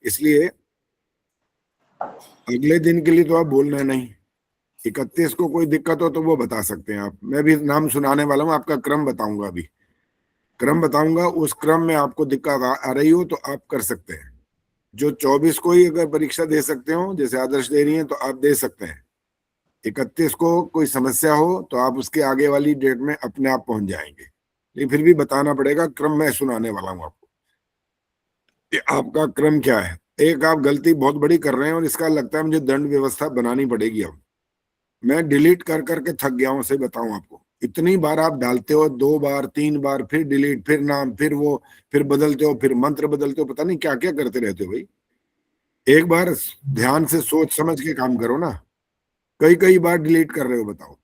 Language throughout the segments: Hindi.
इसलिए अगले दिन के लिए तो आप बोलना नहीं। 31 को कोई दिक्कत हो तो वो बता सकते हैं आप। मैं भी नाम सुनाने वाला हूँ, आपका क्रम बताऊंगा, अभी क्रम बताऊंगा, उस क्रम में आपको दिक्कत आ रही हो तो आप कर सकते हैं। जो 24 को ही अगर परीक्षा दे सकते हो, जैसे आदर्श दे रही है, तो आप दे सकते हैं। 31 को कोई समस्या हो तो आप उसके आगे वाली डेट में अपने आप पहुंच जाएंगे, लेकिन फिर भी बताना पड़ेगा। क्रम मैं सुनाने वाला हूँ आपको। आपका क्रम क्या है? एक आप गलती बहुत बड़ी कर रहे हैं और इसका लगता है मुझे दंड व्यवस्था बनानी पड़ेगी। अब मैं डिलीट कर करके थक गया हूं, सही बताऊं आपको। इतनी बार आप डालते हो, 2 बार 3 बार, फिर डिलीट, फिर नाम, फिर वो, फिर बदलते हो, फिर मंत्र बदलते हो, पता नहीं क्या क्या करते रहते हो भाई। एक बार ध्यान से सोच समझ के काम करो ना। कई कई बार डिलीट कर रहे हो, बताओ।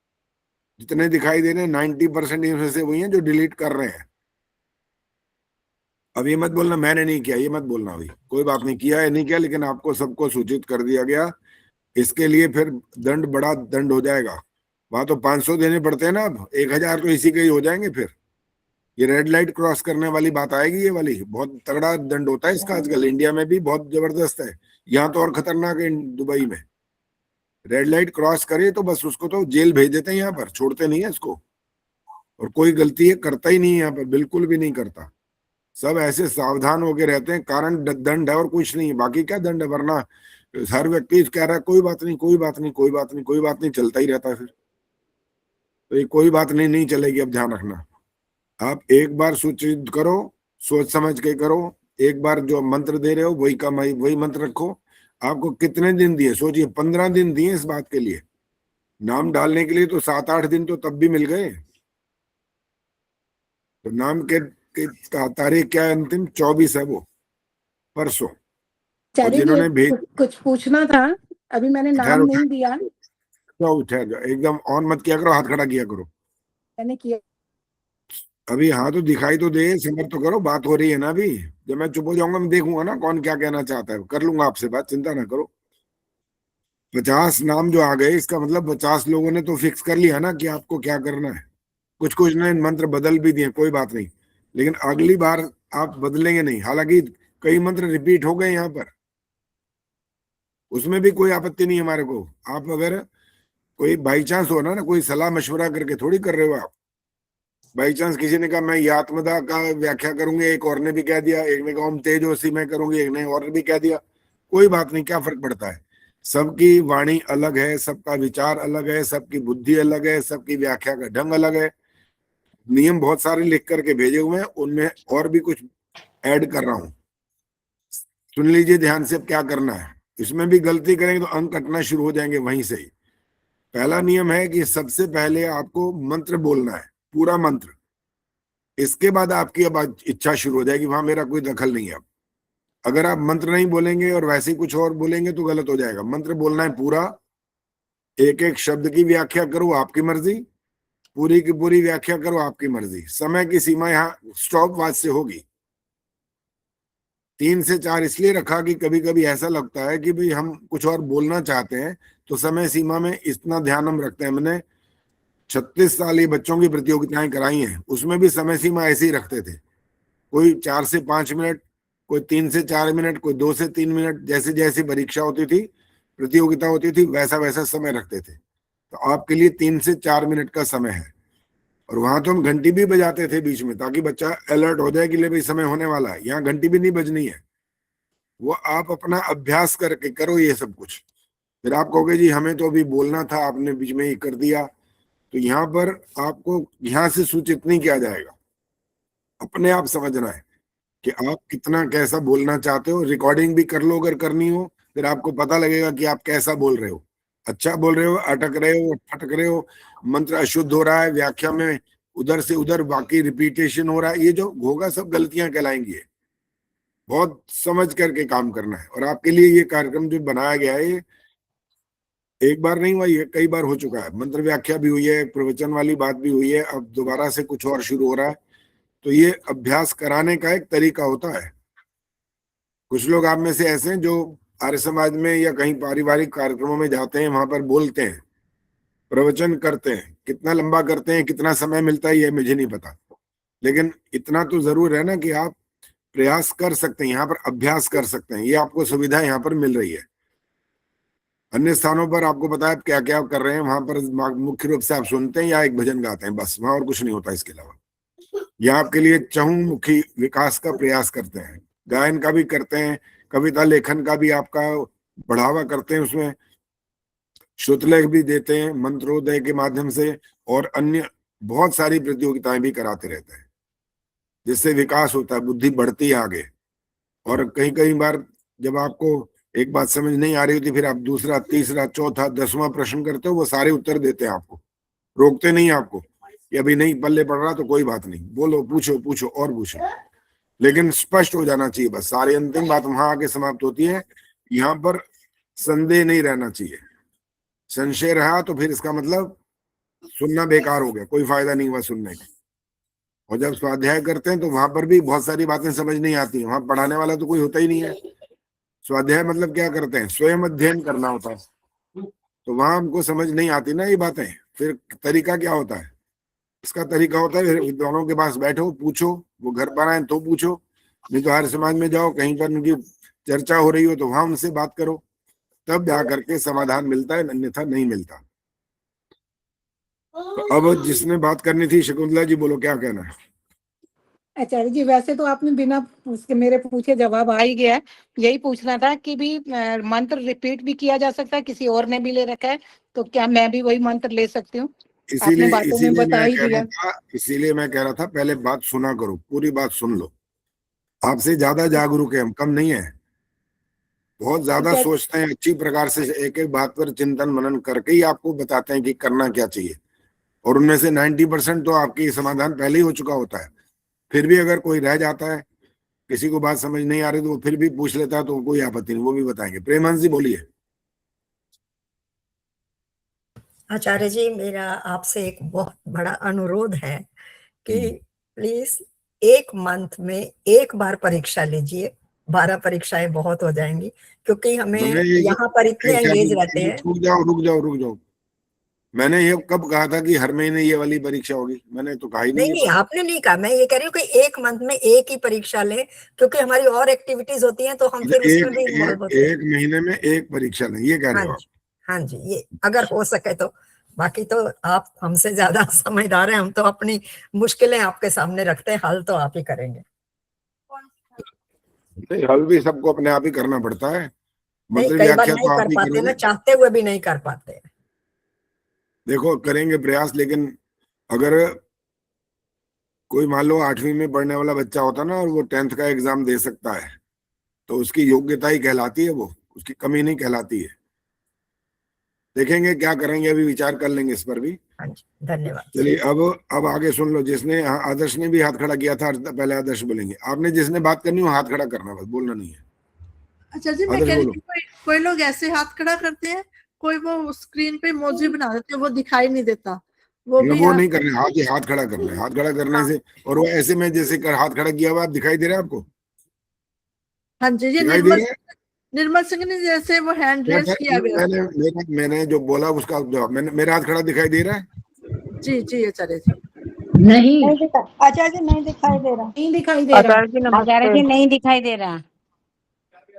जितने दिखाई दे रहे हैं 90% इसमें से वही हैं जो डिलीट कर रहे हैं। अब ये मत बोलना मैंने नहीं किया, ये मत बोलना अभी। कोई बात नहीं, किया है नहीं किया, लेकिन आपको सबको सूचित कर दिया गया। इसके लिए फिर दंड, बड़ा दंड हो जाएगा। वहां तो 500 देने पड़ते हैं ना, अब 1000 तो इसी के ही हो जाएंगे। फिर ये रेड लाइट क्रॉस करने वाली बात आएगी, ये वाली बहुत तगड़ा दंड होता है इसका। आजकल इंडिया में भी बहुत जबरदस्त है, यहाँ तो और खतरनाक है दुबई में। रेड लाइट क्रॉस करे तो बस उसको तो जेल भेज देते हैं, यहाँ पर छोड़ते नहीं है इसको। और कोई गलती है करता ही नहीं है यहाँ पर, बिल्कुल भी नहीं करता। सब ऐसे सावधान होके रहते हैं, कारण दंड है और कुछ नहीं है। बाकी क्या दंड है? वरना हर व्यक्ति कह रहा है कोई बात नहीं, कोई बात नहीं, कोई बात नहीं, कोई बात नहीं, चलता ही रहता है फिर। तो ये कोई बात नहीं नहीं चलेगी। अब ध्यान रखना, आप एक बार सूचित करो, सोच समझ के करो। एक बार जो मंत्र दे रहे हो वही का वही मंत्र रखो। आपको कितने दिन दिए सोचिए? 15 दिन दिए इस बात के लिए। नाम डालने के लिए तो 7-8 दिन तो तब भी मिल गए। तो नाम के तारीख क्या है? अंतिम 24 है वो, परसों। और चलिए जी, जिन्होंने भेज, कुछ पूछना था। अभी मैंने नाम ठहरो नहीं दिया। ठहर जाओ, एकदम ऑन मत किया करो, हाथ खड़ा किया करो। मैंने किया। अभी हाँ तो दिखाई तो दे, समझ तो करो, बात हो रही है ना अभी। जब मैं चुप हो जाऊंगा मैं देखूंगा ना कौन क्या कहना चाहता है, कर लूंगा आपसे बात, चिंता ना करो। 50 नाम जो आ गए, इसका मतलब 50 लोगों ने तो फिक्स कर लिया ना कि आपको क्या करना है। कुछ कुछ ने मंत्र बदल भी दिए, कोई बात नहीं, लेकिन अगली बार आप बदलेंगे नहीं। हालांकि कई मंत्र रिपीट हो गए यहाँ पर, उसमें भी कोई आपत्ति नहीं है हमारे को। आप अगर कोई बाई चांस हो ना, कोई सलाह मशवरा करके थोड़ी कर रहे हो आप। बाई चांस किसी ने कहा मैं ये आत्मदा का व्याख्या करूंगी, एक और ने भी कह दिया, एक ने कहा ओम तेजोसी मैं करूंगी, एक ने और भी कह दिया। कोई बात नहीं, क्या फर्क पड़ता है? सबकी वाणी अलग है, सबका विचार अलग है, सबकी बुद्धि अलग है, सबकी व्याख्या का ढंग अलग है। नियम बहुत सारे लिख करके भेजे हुए हैं, उनमें और भी कुछ ऐड कर रहा हूं। सुन लीजिए ध्यान से अब क्या करना है। इसमें भी गलती करेंगे तो अंक कटना शुरू हो जाएंगे वहीं से ही। पहला नियम है कि सबसे पहले आपको मंत्र बोलना है, पूरा मंत्र। इसके बाद आपकी अब इच्छा शुरू हो जाएगी, वहां मेरा कोई दखल नहीं है अब। अगर आप मंत्र नहीं बोलेंगे और वैसे ही कुछ और बोलेंगे तो गलत हो जाएगा। मंत्र बोलना है पूरा, एक एक शब्द की व्याख्या करो आपकी मर्जी, पूरी की पूरी व्याख्या करो आपकी मर्जी। समय की सीमा यहाँ स्टॉप वॉच से होगी। 3 से 4 इसलिए रखा कि कभी कभी ऐसा लगता है कि भाई हम कुछ और बोलना चाहते हैं, तो समय सीमा में इतना ध्यान हम रखते हैं। हमने 36 साल ये बच्चों की प्रतियोगिताएं कराई हैं, उसमें भी समय सीमा ऐसे ही रखते थे। कोई 4 से 5 मिनट, कोई 3 से 4 मिनट, कोई 2 से 3 मिनट, जैसे जैसी परीक्षा होती थी, प्रतियोगिता होती थी, वैसा वैसा समय रखते थे। तो आपके लिए 3 से 4 मिनट का समय है। और वहां तो हम घंटी भी बजाते थे बीच में, ताकि बच्चा अलर्ट हो जाए कि ले भाई समय होने वाला है। यहाँ घंटी भी नहीं बजनी है। वो आप अपना अभ्यास करके करो ये सब कुछ। फिर आप कहोगे जी हमें तो अभी बोलना था, आपने बीच में ही कर दिया। तो यहाँ पर आपको यहाँ से सूचित नहीं किया जाएगा, अपने आप समझना है कि आप कितना कैसा बोलना चाहते हो। रिकॉर्डिंग भी कर लो अगर करनी हो, फिर आपको पता लगेगा कि आप कैसा बोल रहे हो। अच्छा बोल रहे हो, अटक रहे हो, फटक रहे हो, मंत्र अशुद्ध हो रहा है, व्याख्या में उधर से उधर बाकी रिपीटेशन हो रहा है, ये जो होगा सब गलतियां कहलाएंगी। बहुत समझ करके काम करना है। और आपके लिए ये कार्यक्रम जो बनाया गया है, ये एक बार नहीं हुआ, ये कई बार हो चुका है। मंत्र व्याख्या भी हुई है, प्रवचन वाली बात भी हुई है, अब दोबारा से कुछ और शुरू हो रहा है। तो ये अभ्यास कराने का एक तरीका होता है। कुछ लोग आप में से ऐसे हैं जो आर्य समाज में या कहीं पारिवारिक कार्यक्रमों में जाते हैं, वहां पर बोलते हैं, प्रवचन करते हैं। कितना लंबा करते हैं, कितना समय मिलता है, ये मुझे नहीं पता, लेकिन इतना तो जरूर है ना कि आप प्रयास कर सकते हैं, यहाँ पर अभ्यास कर सकते हैं, ये आपको सुविधा यहाँ पर मिल रही है। अन्य स्थानों पर आपको पता है आप क्या क्या कर रहे हैं, वहां पर मुख्य रूप से आप सुनते हैं या एक भजन गाते हैं, बस वहां और कुछ नहीं होता इसके अलावा। यहाँ आपके लिए चहुमुखी विकास का प्रयास करते हैं, गायन का भी करते हैं, कविता लेखन का भी आपका बढ़ावा करते हैं, उसमें श्रुतलेख भी देते हैं मंत्रोदय के माध्यम से, और अन्य बहुत सारी प्रतियोगिताएं भी कराते रहते हैं, जिससे विकास होता है, बुद्धि बढ़ती है आगे। और कई कई बार जब आपको एक बात समझ नहीं आ रही होती, फिर आप दूसरा, तीसरा, चौथा, 10वां प्रश्न करते हो, वो सारे उत्तर देते हैं आपको, रोकते नहीं आपको कि अभी नहीं पल्ले पड़ रहा तो कोई बात नहीं, बोलो, पूछो पूछो और पूछो, लेकिन स्पष्ट हो जाना चाहिए बस। सारी अंतिम बात वहां आके समाप्त होती है, यहाँ पर संदेह नहीं रहना चाहिए। संशय रहा तो फिर इसका मतलब सुनना बेकार हो गया, कोई फायदा नहीं हुआ सुनने का। और जब स्वाध्याय करते हैं तो वहां पर भी बहुत सारी बातें समझ नहीं आती, वहां पढ़ाने वाला तो कोई होता ही नहीं है। स्वाध्याय मतलब क्या करते हैं, स्वयं अध्ययन करना होता है, तो वहां हमको समझ नहीं आती ना ये बातें। फिर तरीका क्या होता है, इसका तरीका होता है विद्वानों के पास बैठो, पूछो, वो घर पर आए तो पूछो, नहीं तो आर्य समाज में जाओ, कहीं पर उनकी चर्चा हो रही हो तो वहां उनसे बात करो, तब जा करके समाधान मिलता है, अन्यथा नहीं मिलता। तो अब जिसने बात करनी थी, शकुंतला जी बोलो, क्या कहना है। आचार्य जी, वैसे तो आपने बिना उसके मेरे पूछे जवाब आ ही गया है। यही पूछना था कि भी मंत्र रिपीट भी किया जा सकता है, किसी और ने भी ले रखा है तो क्या मैं भी वही मंत्र ले सकती हूँ? आपने बातों में बता ही दिया। इसीलिए मैं कह रहा था पहले बात सुना करो, पूरी बात सुन लो। आपसे ज्यादा जागरूक है हम, कम नहीं है। बहुत ज्यादा सोचते हैं, अच्छी प्रकार से एक एक बात पर चिंतन मनन करके ही आपको बताते हैं कि करना क्या चाहिए, और उनमें से 90% तो आपकी समाधान पहले ही हो चुका होता है। फिर भी अगर कोई रह जाता है, किसी को बात समझ नहीं आ रही, तो वो फिर भी पूछ लेता है, तो कोई आपत्ति नहीं, वो भी बताएंगे। प्रेमांश जी बोलिए। आचार्य जी, मेरा आपसे एक बहुत बड़ा अनुरोध है कि प्लीज एक मंथ में एक बार परीक्षा लीजिए, 12 परीक्षाएं बहुत हो जाएंगी, क्योंकि हमें यहाँ पर इतने एंगेज रहते हैं। रुक जाओ, मैंने ये कब कहा था कि हर महीने ये वाली परीक्षा होगी? मैंने तो कहा ही नहीं। नहीं, आपने नहीं कहा, मैं ये कह रही हूँ कि एक मंथ में एक ही परीक्षा ले, क्योंकि हमारी और एक्टिविटीज होती हैं तो हम फिर उसमें भी इन्वॉल्व होते हैं। एक महीने में एक परीक्षा लें, ये कह रहे हो आप? हाँ जी, ये अगर हो सके तो। बाकी तो आप हमसे ज्यादा समझदार हैं, हम तो अपनी मुश्किलें आपके सामने रखते हैं, हल तो आप ही करेंगे। नहीं, हल भी सबको अपने आप ही करना पड़ता है। नहीं, कई बार नहीं कर पाते ना, चाहते हुए भी नहीं कर पाते। देखो, करेंगे प्रयास, लेकिन अगर कोई मान लो 8वीं में पढ़ने वाला बच्चा होता ना, और वो 10th का एग्जाम दे सकता है, तो उसकी योग्यता ही कहलाती है, वो उसकी कमी नहीं कहलाती है। देखेंगे क्या करेंगे, अभी विचार कर लेंगे इस पर भी। धन्यवाद। चलिए अब आगे सुन लो। जिसने, आदर्श ने भी हाथ खड़ा किया था, पहले आदर्श बोलेंगे। आपने जिसने बात करनी हो हाथ खड़ा करना, बस बोलना नहीं है। अच्छा जी, मैं कह रही थी कोई लोग ऐसे हाथ खड़ा करते हैं, कोई वो स्क्रीन पे इमोजी बना देते हैं, वो दिखाई नहीं देता, वो नहीं करना, हाथ खड़ा करना है। हाथ खड़ा करने से, और वो ऐसे में जैसे हाथ खड़ा किया हुआ, आप दिखाई दे रहा है आपको? हाँ जी, ये निर्मल सिंह ने जैसे वो हैंड रेस किया गया। मैंने जो बोला उसका जवाब, मेरा हाथ खड़ा दिखाई दे रहा है? जी जी आचार्य जी। नहीं आचार्य जी, नहीं दिखाई दे रहा, नहीं दिखाई दे रहा आचार्य जी, नहीं दिखाई दे रहा।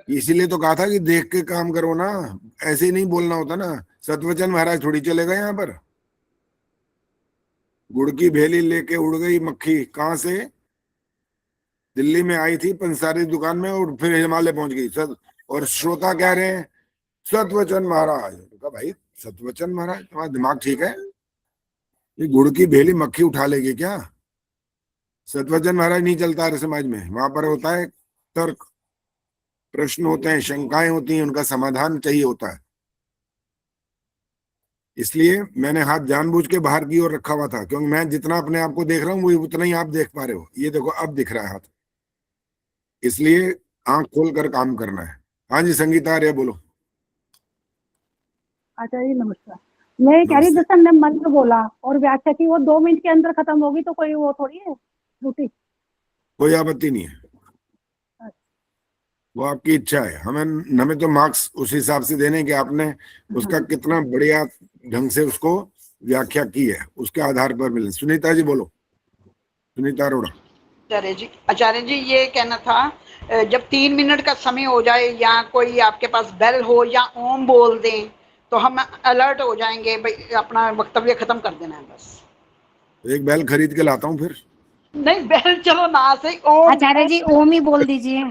इसीलिए तो कहा था कि देख के काम करो ना, ऐसे ही नहीं बोलना होता ना। सतवचन महाराज थोड़ी चलेगा यहाँ पर। गुड़ की भेली लेके उड़ गई मक्खी, कहां से? दिल्ली में आई थी पंसारी दुकान में, और फिर हिमालय पहुंच गई। और श्रोता कह रहे हैं सतवचन महाराज। तो भाई सतवचन महाराज, तुम्हारा दिमाग ठीक है? ये गुड़ की भेली मक्खी उठा लेगी क्या? सतवचन महाराज नहीं चलता है समाज में। वहां पर होता है तर्क, प्रश्न होते हैं, शंकाएं होती हैं, उनका समाधान चाहिए होता है। इसलिए मैंने हाथ जानबूझ के बाहर की ओर रखा हुआ था, क्योंकि मैं जितना अपने आप को देख रहा हूँ वही उतना ही आप देख पा रहे हो। ये देखो, अब दिख रहा है हाथ, इसलिए आंख खोल कर काम करना है। हाँ जी, संगीता आर्य बोलो। आचार्य जी नमस्कार। मैं कह रही, जैसे हमने मंत्र बोला और व्याख्या की, वो 2 मिनट के अंदर खत्म होगी, तो कोई वो थोड़ी है त्रुटि? कोई आपत्ति नहीं है, वो आपकी इच्छा है। हमें तो मार्क्स उस हिसाब से देने कि आपने उसका कितना बढ़िया ढंग से उसको व्याख्या की है, उसके आधार पर मिले। सुनीता जी बोलो, सुनीता अरोड़ा। आचार्य जी ये कहना था, जब 3 मिनट का समय हो जाए या कोई आपके पास बेल हो या ओम बोल दें तो हम अलर्ट हो जाएंगे, भाई अपना वक्तव्य खत्म कर देना है बस। एक बैल खरीद के लाता हूँ फिर। नहीं बेल चलो ना से ओम। आचार्य जी ओम ही बोल दीजिए।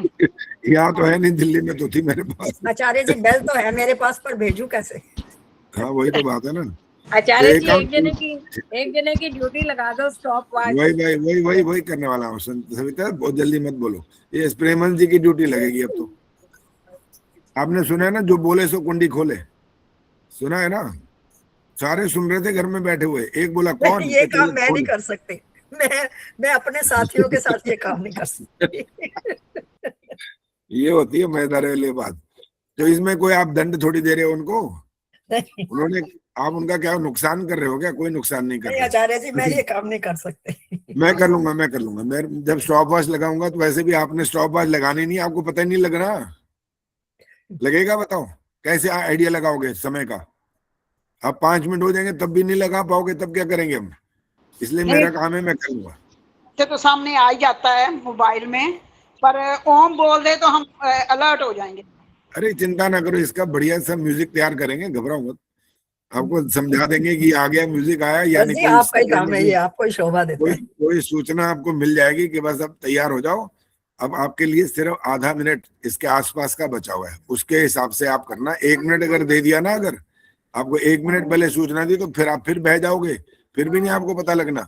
यहाँ तो है नहीं, दिल्ली में तो थी मेरे पास। आचार्य जी बेल तो है मेरे पास, पर भेजू कैसे? हाँ वही तो बात है ना। आचार्य तो जी एक जने की ड्यूटी लगा दो, स्टॉप वॉच। वही करने वाला हूँ सविता, बहुत जल्दी मत बोलो। ये प्रेमन जी की ड्यूटी लगेगी अब तो। आपने सुना है ना, जो बोले सो कुंडी खोले, सुना है ना? सारे सुन रहे थे घर में बैठे हुए, एक बोला कौन, ये तो काम चलो मैं नहीं खोल। कर सकती, मैं अपने साथियों के साथ ये काम नहीं कर सकती। ये होती है मजेदार वाली बात। तो इसमें कोई आप दंड थोड़ी दे रहे हो उनको, उन्होंने, आप उनका क्या नुकसान कर रहे हो क्या? कोई नुकसान नहीं कर नहीं रहे। आचार्य जी, मैं ये काम नहीं कर सकती। मैं कर लूंगा। मैं जब स्टॉप वॉच लगाऊंगा तो वैसे भी आपने स्टॉप वॉच लगानी नहीं, आपको पता ही नहीं लग रहा। लगेगा? बताओ कैसे आइडिया लगाओगे समय का? अब 5 मिनट हो जाएंगे तब भी नहीं लगा पाओगे, तब क्या करेंगे हम? इसलिए मेरा काम है, मैं करूंगा। तो सामने आ ही जाता है मोबाइल में, पर ओम बोल दे तो हम अलर्ट हो जाएंगे। अरे चिंता ना करो, इसका बढ़िया सा म्यूजिक तैयार करेंगे, घबराओ मत। आपको समझा देंगे कि आ गया, म्यूजिक आया, यानी जी आपका ही काम है ये, आपको ही शोभा देता है। कोई सूचना आपको मिल जाएगी कि बस अब तैयार हो जाओ। अब आपके लिए सिर्फ आधा मिनट इसके आसपास का बचा हुआ है, उसके हिसाब से आप करना। 1 मिनट अगर दे दिया ना, अगर आपको 1 मिनट पहले सूचना दी तो फिर आप फिर बह जाओगे, फिर भी नहीं आपको पता लगना।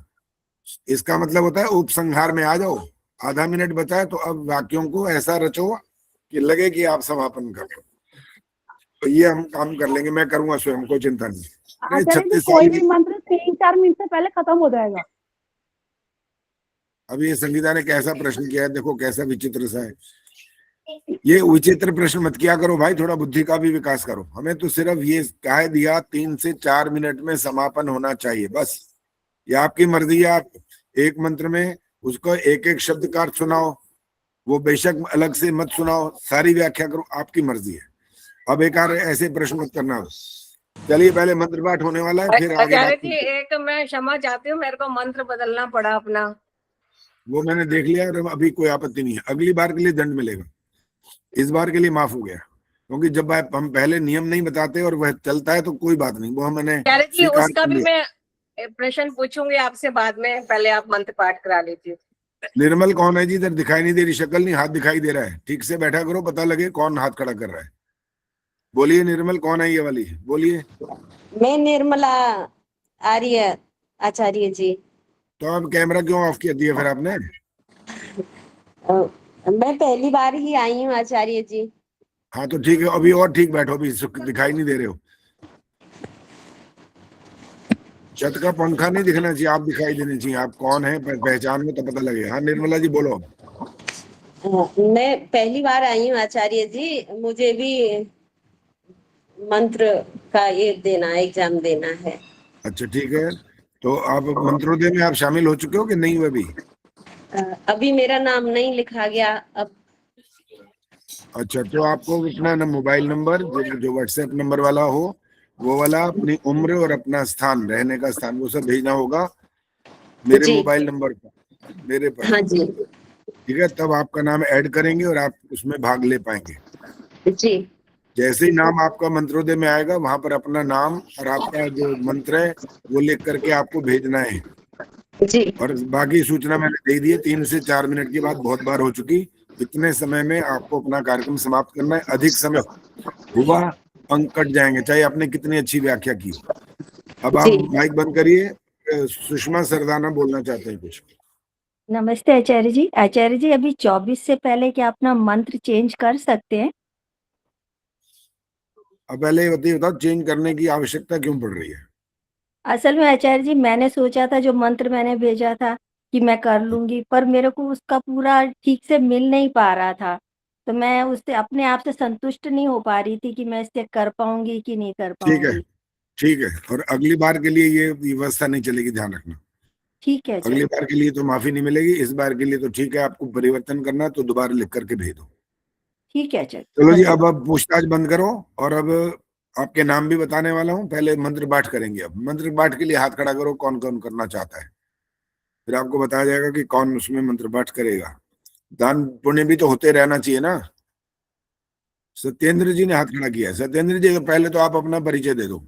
इसका मतलब होता है उपसंहार में आ जाओ। आधा मिनट बचा है तो अब वाक्यों को ऐसा रचो कि लगे कि आप समापन कर लो। तो ये हम काम कर लेंगे, मैं करूंगा स्वयं, कोई चिंता नहीं। आचार्य जी कोई भी मंत्र 3-4 मिनट से पहले खत्म हो जाएगा। अभी ये संगीता ने कैसा प्रश्न किया है, देखो कैसा विचित्र सा है। ये विचित्र प्रश्न मत किया करो भाई, थोड़ा बुद्धि का भी विकास करो। हमें तो सिर्फ ये कह दिया 3 से 4 मिनट में समापन होना चाहिए, बस। ये आपकी मर्जी है। आप एक मंत्र में उसको एक एक शब्द का अर्थ सुनाओ, वो बेशक अलग से मत सुनाओ, सारी व्याख्या करो, आपकी मर्जी है। अब एक ऐसे प्रश्न मत करना। चलिए पहले मंत्र पाठ होने वाला है, फिर आगे आचार्य बात जी एक मैं क्षमा चाहती हूँ, मेरे को मंत्र बदलना पड़ा अपना। वो मैंने देख लिया, अभी कोई आपत्ति नहीं है। अगली बार के लिए दंड मिलेगा, इस बार के लिए माफ हो गया। क्योंकि जब हम पहले नियम नहीं बताते और वह चलता है तो कोई बात नहीं, वो मैंने आचार्य जी उसका भी मैं प्रश्न पूछूंगी आपसे बाद में, पहले आप मंत्र पाठ करा लीजिए। निर्मल कौन है जी? इधर दिखाई नहीं दे रही शक्ल, नहीं हाथ दिखाई दे रहा है। ठीक से बैठा करो, पता लगे कौन हाथ खड़ा कर रहा है। बोलिए निर्मल कौन है ये वाली, बोलिए। मैं निर्मला आर्य आचार्य जी। तो अब कैमरा क्यों ऑफ किया दिया फिर आपने? मैं पहली बार ही आई हूँ आचार्य जी। हाँ तो ठीक है, अभी और ठीक बैठो, अभी दिखाई नहीं दे रहे हो। छत का पंखा नहीं दिखना चाहिए, आप दिखाई देने चाहिए। आप कौन है पहचान में तो पता लगे। हाँ निर्मला जी बोलो। मैं पहली बार आई हूँ आचार्य जी, मुझे भी मंत्र का ये देना, एग्जाम देना है। अच्छा ठीक है, तो आप मंत्रोदय में आप शामिल हो चुके हो कि नहीं? अभी अभी मेरा नाम नहीं लिखा गया अब। अच्छा, तो आपको अपना मोबाइल नंबर जो व्हाट्सएप नंबर वाला हो वो वाला, अपनी उम्र और अपना स्थान, रहने का स्थान, वो सब भेजना होगा मेरे मोबाइल नंबर पर, मेरे पर। हाँ जी ठीक है, तब आपका नाम ऐड करेंगे और आप उसमें भाग ले पाएंगे जी। जैसे ही नाम आपका मंत्रोदय में आएगा वहां पर अपना नाम और आपका जो मंत्र है वो लिख करके आपको भेजना है जी। और बाकी सूचना मैंने दे दी है। 3 से 4 मिनट की बात बहुत बार हो चुकी। इतने समय में आपको अपना कार्यक्रम समाप्त करना है। अधिक समय हुआ अंक कट जाएंगे, चाहे आपने कितनी अच्छी व्याख्या की। अब आप माइक बंद करिए। सुषमा सरदाना बोलना चाहते हैं कुछ। नमस्ते आचार्य जी। आचार्य जी अभी 24 से पहले क्या अपना मंत्र चेंज कर सकते हैं? अब पहले ये बताओ चेंज करने की आवश्यकता क्यों पड़ रही है? असल में आचार्य जी मैंने सोचा था जो मंत्र मैंने भेजा था कि मैं कर लूंगी, पर मेरे को उसका पूरा ठीक से मिल नहीं पा रहा था, तो मैं उससे अपने आप से संतुष्ट नहीं हो पा रही थी कि मैं इससे कर पाऊंगी कि नहीं कर पाऊंगी। ठीक है, और अगली बार के लिए ये व्यवस्था नहीं चलेगी, ध्यान रखना। ठीक है। अगली बार के लिए तो माफी नहीं मिलेगी, इस बार के लिए तो ठीक है। आपको परिवर्तन करना तो दोबारा लिख करके भेज दो। ठीक है आचार्य। चलो जी, अब पूछताछ बंद करो और अब आपके नाम भी बताने वाला हूँ। पहले मंत्र पाठ करेंगे। अब मंत्र पाठ के लिए हाथ खड़ा करो, कौन कौन करना चाहता है। फिर आपको बताया जाएगा कि कौन उसमें मंत्र पाठ करेगा। दान पुण्य भी तो होते रहना चाहिए ना। सत्येंद्र जी ने हाथ खड़ा किया। सत्येंद्र जी, पहले तो आप अपना परिचय दे दो।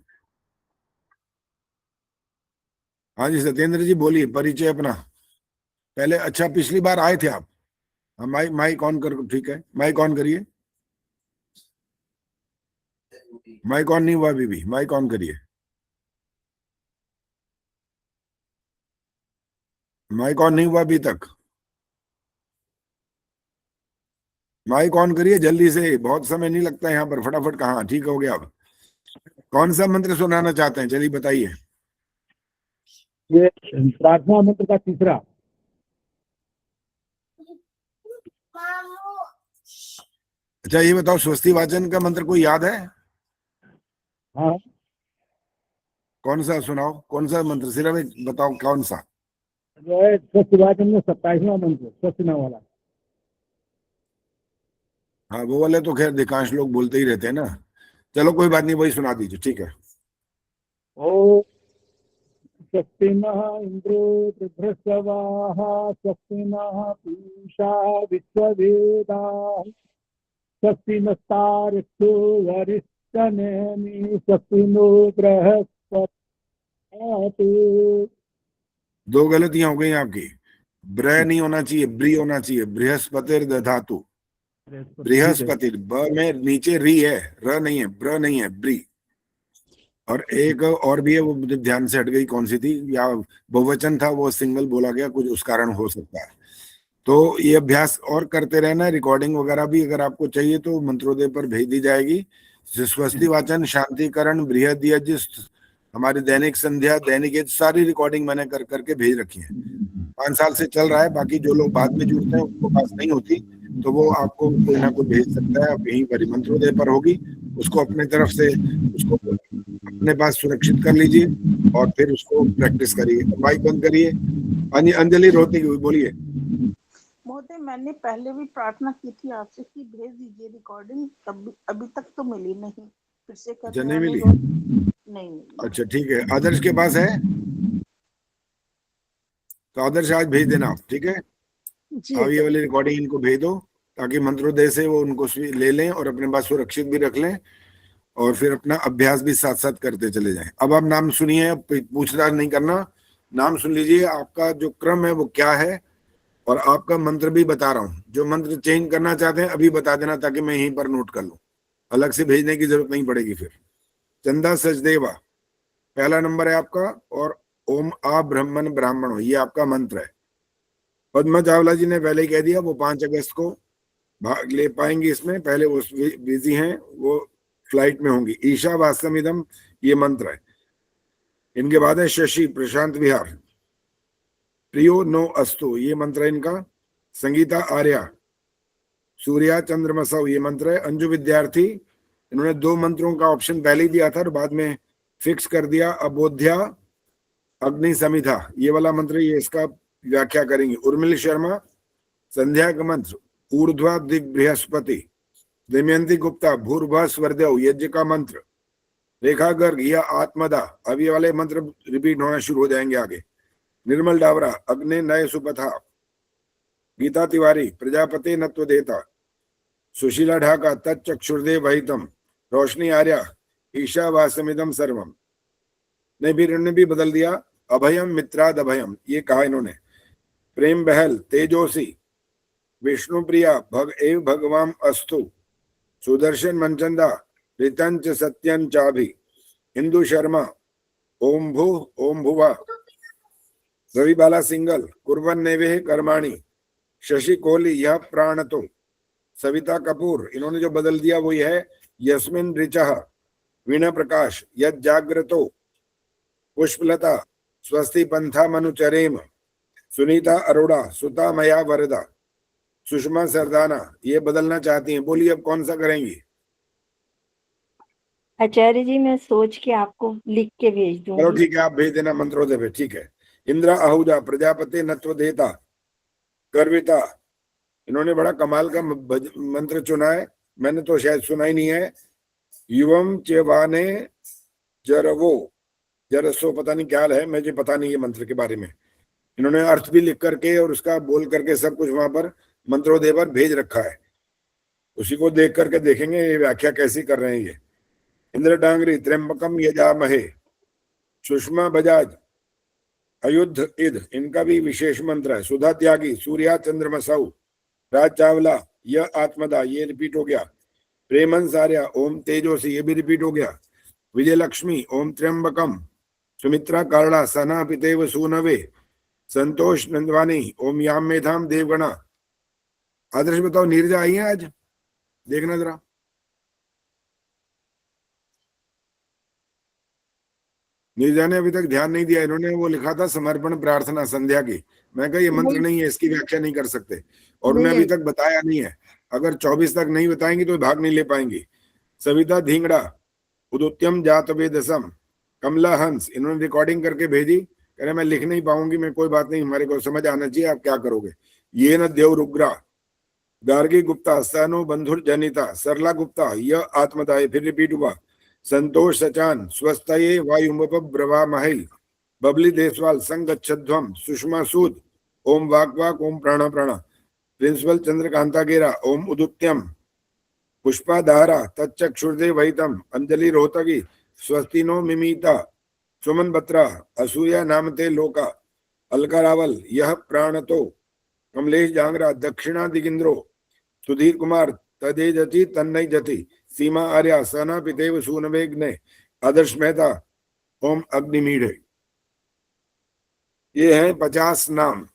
हाँ जी सत्येंद्र जी बोलिए परिचय अपना पहले। अच्छा पिछली बार आए थे आप। हाँ माइक ऑन कर, ठीक है माइक ऑन करिए। माइक ऑन नहीं हुआ अभी भी, माइक ऑन करिए। माइक ऑन नहीं हुआ अभी तक, माइक ऑन करिए जल्दी से, बहुत समय नहीं लगता है यहाँ पर, फटाफट। कहाँ ठीक हो गया। अब कौन सा मंत्र सुनाना चाहते हैं, चलिए बताइए। ये प्रार्थना मंत्र का तीसरा। अच्छा ये बताओ, स्वस्ति वाचन का मंत्र कोई याद है? हाँ कौन सा सुनाओ, कौन सा मंत्र, सिर्फ एक बताओ कौन सा। जो है स्वस्ति वाचन में 27वां मंत्र, स्वस्ति नाम वाला। हाँ वो वाले तो खैर अधिकांश लोग बोलते ही रहते हैं ना। चलो कोई बात नहीं, वही सुना दीजिए, ठीक है। ओ स्वस्ति नः इंद्रो वृद्धस्रवाः स्वस्ति नः पूषा विश्ववेदाः स्वस्ति नस्तार्क्ष्यो वरिष्ठनेमि स्वस्ति नो बृहस्पतिः। दो गलतियां हो गई आपकी। ब्र नहीं होना चाहिए, ब्री होना चाहिए। बृहस्पतिर दधातु, बृहस्पति ब में नीचे री है, र नहीं है, ब्र नहीं है, ब्री। और एक और भी है, वो मुझे ध्यान से हट गई, कौन सी थी, या बहुवचन था वो सिंगल बोला गया, कुछ उस कारण हो सकता है। तो ये अभ्यास और करते रहना। रिकॉर्डिंग वगैरह भी अगर आपको चाहिए तो मंत्रोदय पर भेज दी जाएगी। स्वस्ति वाचन, शांतिकरण, बृहद यज्ञ, हमारी दैनिक संध्या, दैनिक यज्ञ, सारी रिकॉर्डिंग मैंने कर करके भेज रखी है। 5 साल से चल रहा है। बाकी जो लोग बाद में जुड़ते हैं उनको पास नहीं होती तो वो आपको कोई ना कोई भेज सकता है। अब यहीं पर मंत्रोदय पर होगी, उसको अपने तरफ से उसको अपने पास सुरक्षित कर लीजिए और फिर उसको प्रैक्टिस करिए। माइक बंद करिए। अंजलि रोहतगी हुई, बोलिए। महोदय मैंने पहले भी प्रार्थना की थी आपसे कि भेज दीजिए रिकॉर्डिंग, तब अभी तक तो मिली नहीं, फिर से अच्छा नहीं मिली? नहीं मिली। अच्छा ठीक है, आदर्श के पास है तो आदर्श आज भेज देना आप, ठीक है। अब ये वाली रिकॉर्डिंग इनको भेज दो ताकि मंत्रोदय से वो उनको ले लें और अपने पास सुरक्षित भी रख लें और फिर अपना अभ्यास भी साथ साथ करते चले जाएं। अब आप नाम सुनिए, पूछताछ नहीं करना, नाम सुन लीजिए। आपका जो क्रम है वो क्या है और आपका मंत्र भी बता रहा हूं। जो मंत्र चेंज करना चाहते हैं अभी बता देना ताकि मैं यहीं पर नोट कर लूं, अलग से भेजने की जरूरत नहीं पड़ेगी फिर। चंदा सचदेवा पहला नंबर है आपका, और ओम आ ब्रह्मन ब्राह्मणो ये आपका मंत्र है। पद्मा चावला जी ने पहले ही कह दिया वो 5 अगस्त को भाग ले पाएंगे इसमें, पहले वो बिजी हैं, वो फ्लाइट में होंगी। ईशा वास्तमिदम ये मंत्र है। इनके बाद है शशि प्रशांत विहार, प्रियो नो अस्तु ये मंत्र है इनका। संगीता आर्या, सूर्या चंद्रमसव ये मंत्र है। अंजु विद्यार्थी, इन्होंने 2 मंत्रों का ऑप्शन पहले ही दिया था और बाद में फिक्स कर दिया। अबोध्या अग्नि समिधा ये वाला मंत्र, ये इसका व्याख्या करेंगे। उर्मिल शर्मा संध्या का मंत्र ऊर्ध्वा दिग बृहस्पति। दमयंती गुप्ता भूर्भुवः स्वरदेव यज्ञ का मंत्र। रेखा गर्ग या आत्मदा, अब ये वाले मंत्र रिपीट होना शुरू हो जाएंगे आगे। निर्मल डावरा अग्नि नय सुपथा। गीता तिवारी प्रजापति नत्व देता। सुशीला ढाका तच्चक्षुर्देव वहितम। रोशनी आर्या ईशा वासमिदम सर्वम। ने भी इन्होंने भी बदल दिया, अभयम मित्राद अभयम ये कहा इन्होंने। प्रेम बहल तेजोसी। विष्णु प्रिया भग एव भगवान अस्तु। सुदर्शन मनचंदा ऋतंच सत्यं चाभि। हिंदू शर्मा ओम भू ओम भुवा। रवि बाला सिंगल कुर्वन नेवे कर्माणी। शशि कोहली यह प्राणतो। सविता कपूर, इन्होंने जो बदल दिया वो ये है यस्मिन ऋचः। वीणा प्रकाश यद जाग्रतो। पुष्पलता स्वस्ति पंथा मनुचरेम। सुनीता अरोड़ा सुता मया वरदा। सुषमा सरदाना ये बदलना चाहती हैं, बोलिए अब कौन सा करेंगी? आचार्य जी मैं सोच के आपको लिख के भेज दूंगी। चलो ठीक है, आप भेज देना मंत्रोदय पे, ठीक है। इंद्रा आहूजा प्रजापति नत्व देता। गर्विता, इन्होंने बड़ा कमाल का मंत्र चुना है, मैंने तो शायद सुना ही नहीं है। युवम चेवाने जरवो जरसो, पता नहीं क्या है, मुझे पता नहीं ये मंत्र के बारे में। इन्होंने अर्थ भी लिख करके और उसका बोल करके सब कुछ वहां पर मंत्रोदय पर भेज रखा है। उसी को देख करके देखेंगे ये व्याख्या कैसी कर रहे हैं ये। इंद्र डांगरी त्र्यंबकम यजामहे, सुषमा बजाज, अयुद्ध इद, इनका भी विशेष मंत्र है। सुधा त्यागी, सूर्या चंद्रमसाऊ, राज चावला, यह आत्मदा, ये रिपीट हो गया। प्रेमन सार्या, ओम तेजोसी, ये भी रिपीट हो गया। विजय लक्ष्मी, ओम त्र्यंबकम, सुमित्रा कारड़ा, सना पितेव सूनवे, संतोष नंदवानी, ओम याम मेधाम देवगणा। आदर्श बताओ, नीरजा आई है आज? देखना जरा। नीरजा ने अभी तक ध्यान नहीं दिया। इन्होंने वो लिखा था समर्पण प्रार्थना संध्या की। मैं कहा ये मंत्र नहीं है, इसकी व्याख्या नहीं कर सकते, और उन्हें अभी तक बताया नहीं है। अगर 24 तक नहीं बताएंगी तो भाग नहीं ले पाएंगी। सविता धींगड़ा, उदुत्यम जात वेदसम, कमला हंस, इन्होंने रिकॉर्डिंग करके भेजी। कह रहे मैं लिख नहीं पाऊंगी, मैं कोई बात नहीं, हमारे को समझ आना चाहिए, आप क्या करोगे। ये न देव रुग्रा, गार्गी गुप्ता, सनो बंधुर जनिता, सरला गुप्ता, यह आत्मदाय, फिर रिपीट हुआ। संतोष सचान, स्वस्थये वायुम्बब्रवा महल, बबली देसवाल, संगच्छध्वम, सुषमा सूद, ओम वाक वाक, ओम प्राणा प्राणा, प्रिंसिपल चंद्रकांता गेरा, ओम उदुत्यम, पुष्पा दारा, तच्चक्षुर्दे वहितम, अंजलि रोहतगी, स्वस्तिनो मिमीता, सुमन बत्रा, असूया नामते लोका, अलका रावल, यह प्राणतो, कमलेश जांगरा, दक्षिणा दिगिंद्रो, सुधीर कुमार, तदे जति तन्नई जति, सीमा आर्या, सना पितेव सूनवेग्ने, आदर्श मेहता, ओम अग्निमीढ़े। ये है 50 नाम।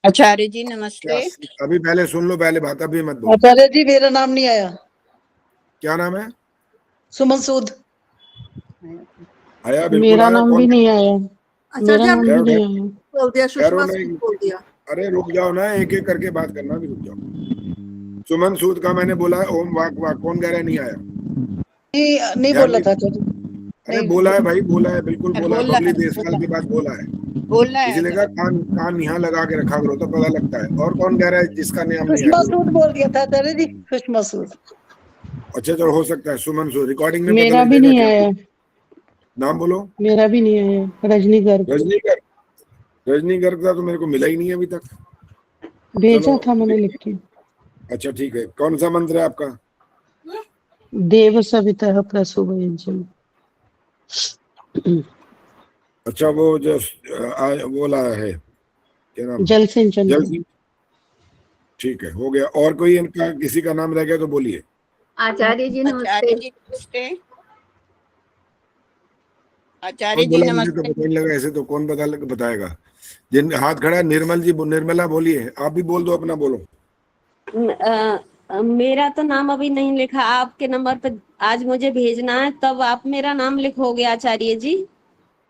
आचार्य जी नमस्ते। अभी पहले सुन लो, पहले बात अभी मत बोलो। आचार्य जी मेरा नाम नहीं आया। क्या नाम है? सुमन सूद। आया, बिल्कुल मेरा आया। नाम कौन? भी नहीं आया। अच्छा जी, आपने ठहरो, नहीं ठहरो। आया। बोल दिया, सुषमा ठहरो, सूद नहीं। बोल दिया। अरे रुक जाओ ना, एक एक करके बात करना, भी रुक जाओ। सुमन सूद का मैंने बोला है ओम वाक वाक, कौन कह रहा है नहीं आया? नहीं ध्यान बोला नहीं- था आचार्य। अरे बोला है भाई, बोला है, बिल्कुल बोला है। बोला बबली है, देसवाल के बाद बोला है। बोलना है इसलिए कहा कान यहाँ लगा के रखा करो तो पता लगता है। और कौन कह रहा है जिसका नाम नहीं सुषमा आया? सूद बोल दिया था आचार्य जी, सुषमा सूद। अच्छा चलो, हो सकता है सुमन सूद। रिकॉर्डिंग में पता मेरा लग भी जाएगा नहीं क्या। आया। नाम बोलो। मेरा भी नहीं आया। रजनी गर्ग रजनी गर्ग। रजनी गर्ग का तो मेरे को मिला ही नहीं है अभी तक। भेजा चलो, था मैंने लिख के। अच्छा ठीक है। कौन सा मंत्र है आपका? देव सविता प्रसूभयंजन। अच्छा, वो जो वो लाया है, क्या नाम? जल सिंचन। जल सिंह। ठीक है, हो गया। और कोई इनका किसी का नाम रह गया तो बोलिए। आचार्य जी आचार्य नमस्ते। जी नमस्ते। कौन आचार्य जी बोला? मुझे तो नमस्ते। पता नहीं लगा। ऐसे तो कौन बताएगा? जिन हाथ खड़ा है, निर्मल जी, निर्मला बोलिए। आप भी बोल दो, अपना बोलो। मेरा तो नाम अभी नहीं लिखा, आपके नंबर पे आज मुझे भेजना है, तब आप मेरा नाम लिखोगे आचार्य जी?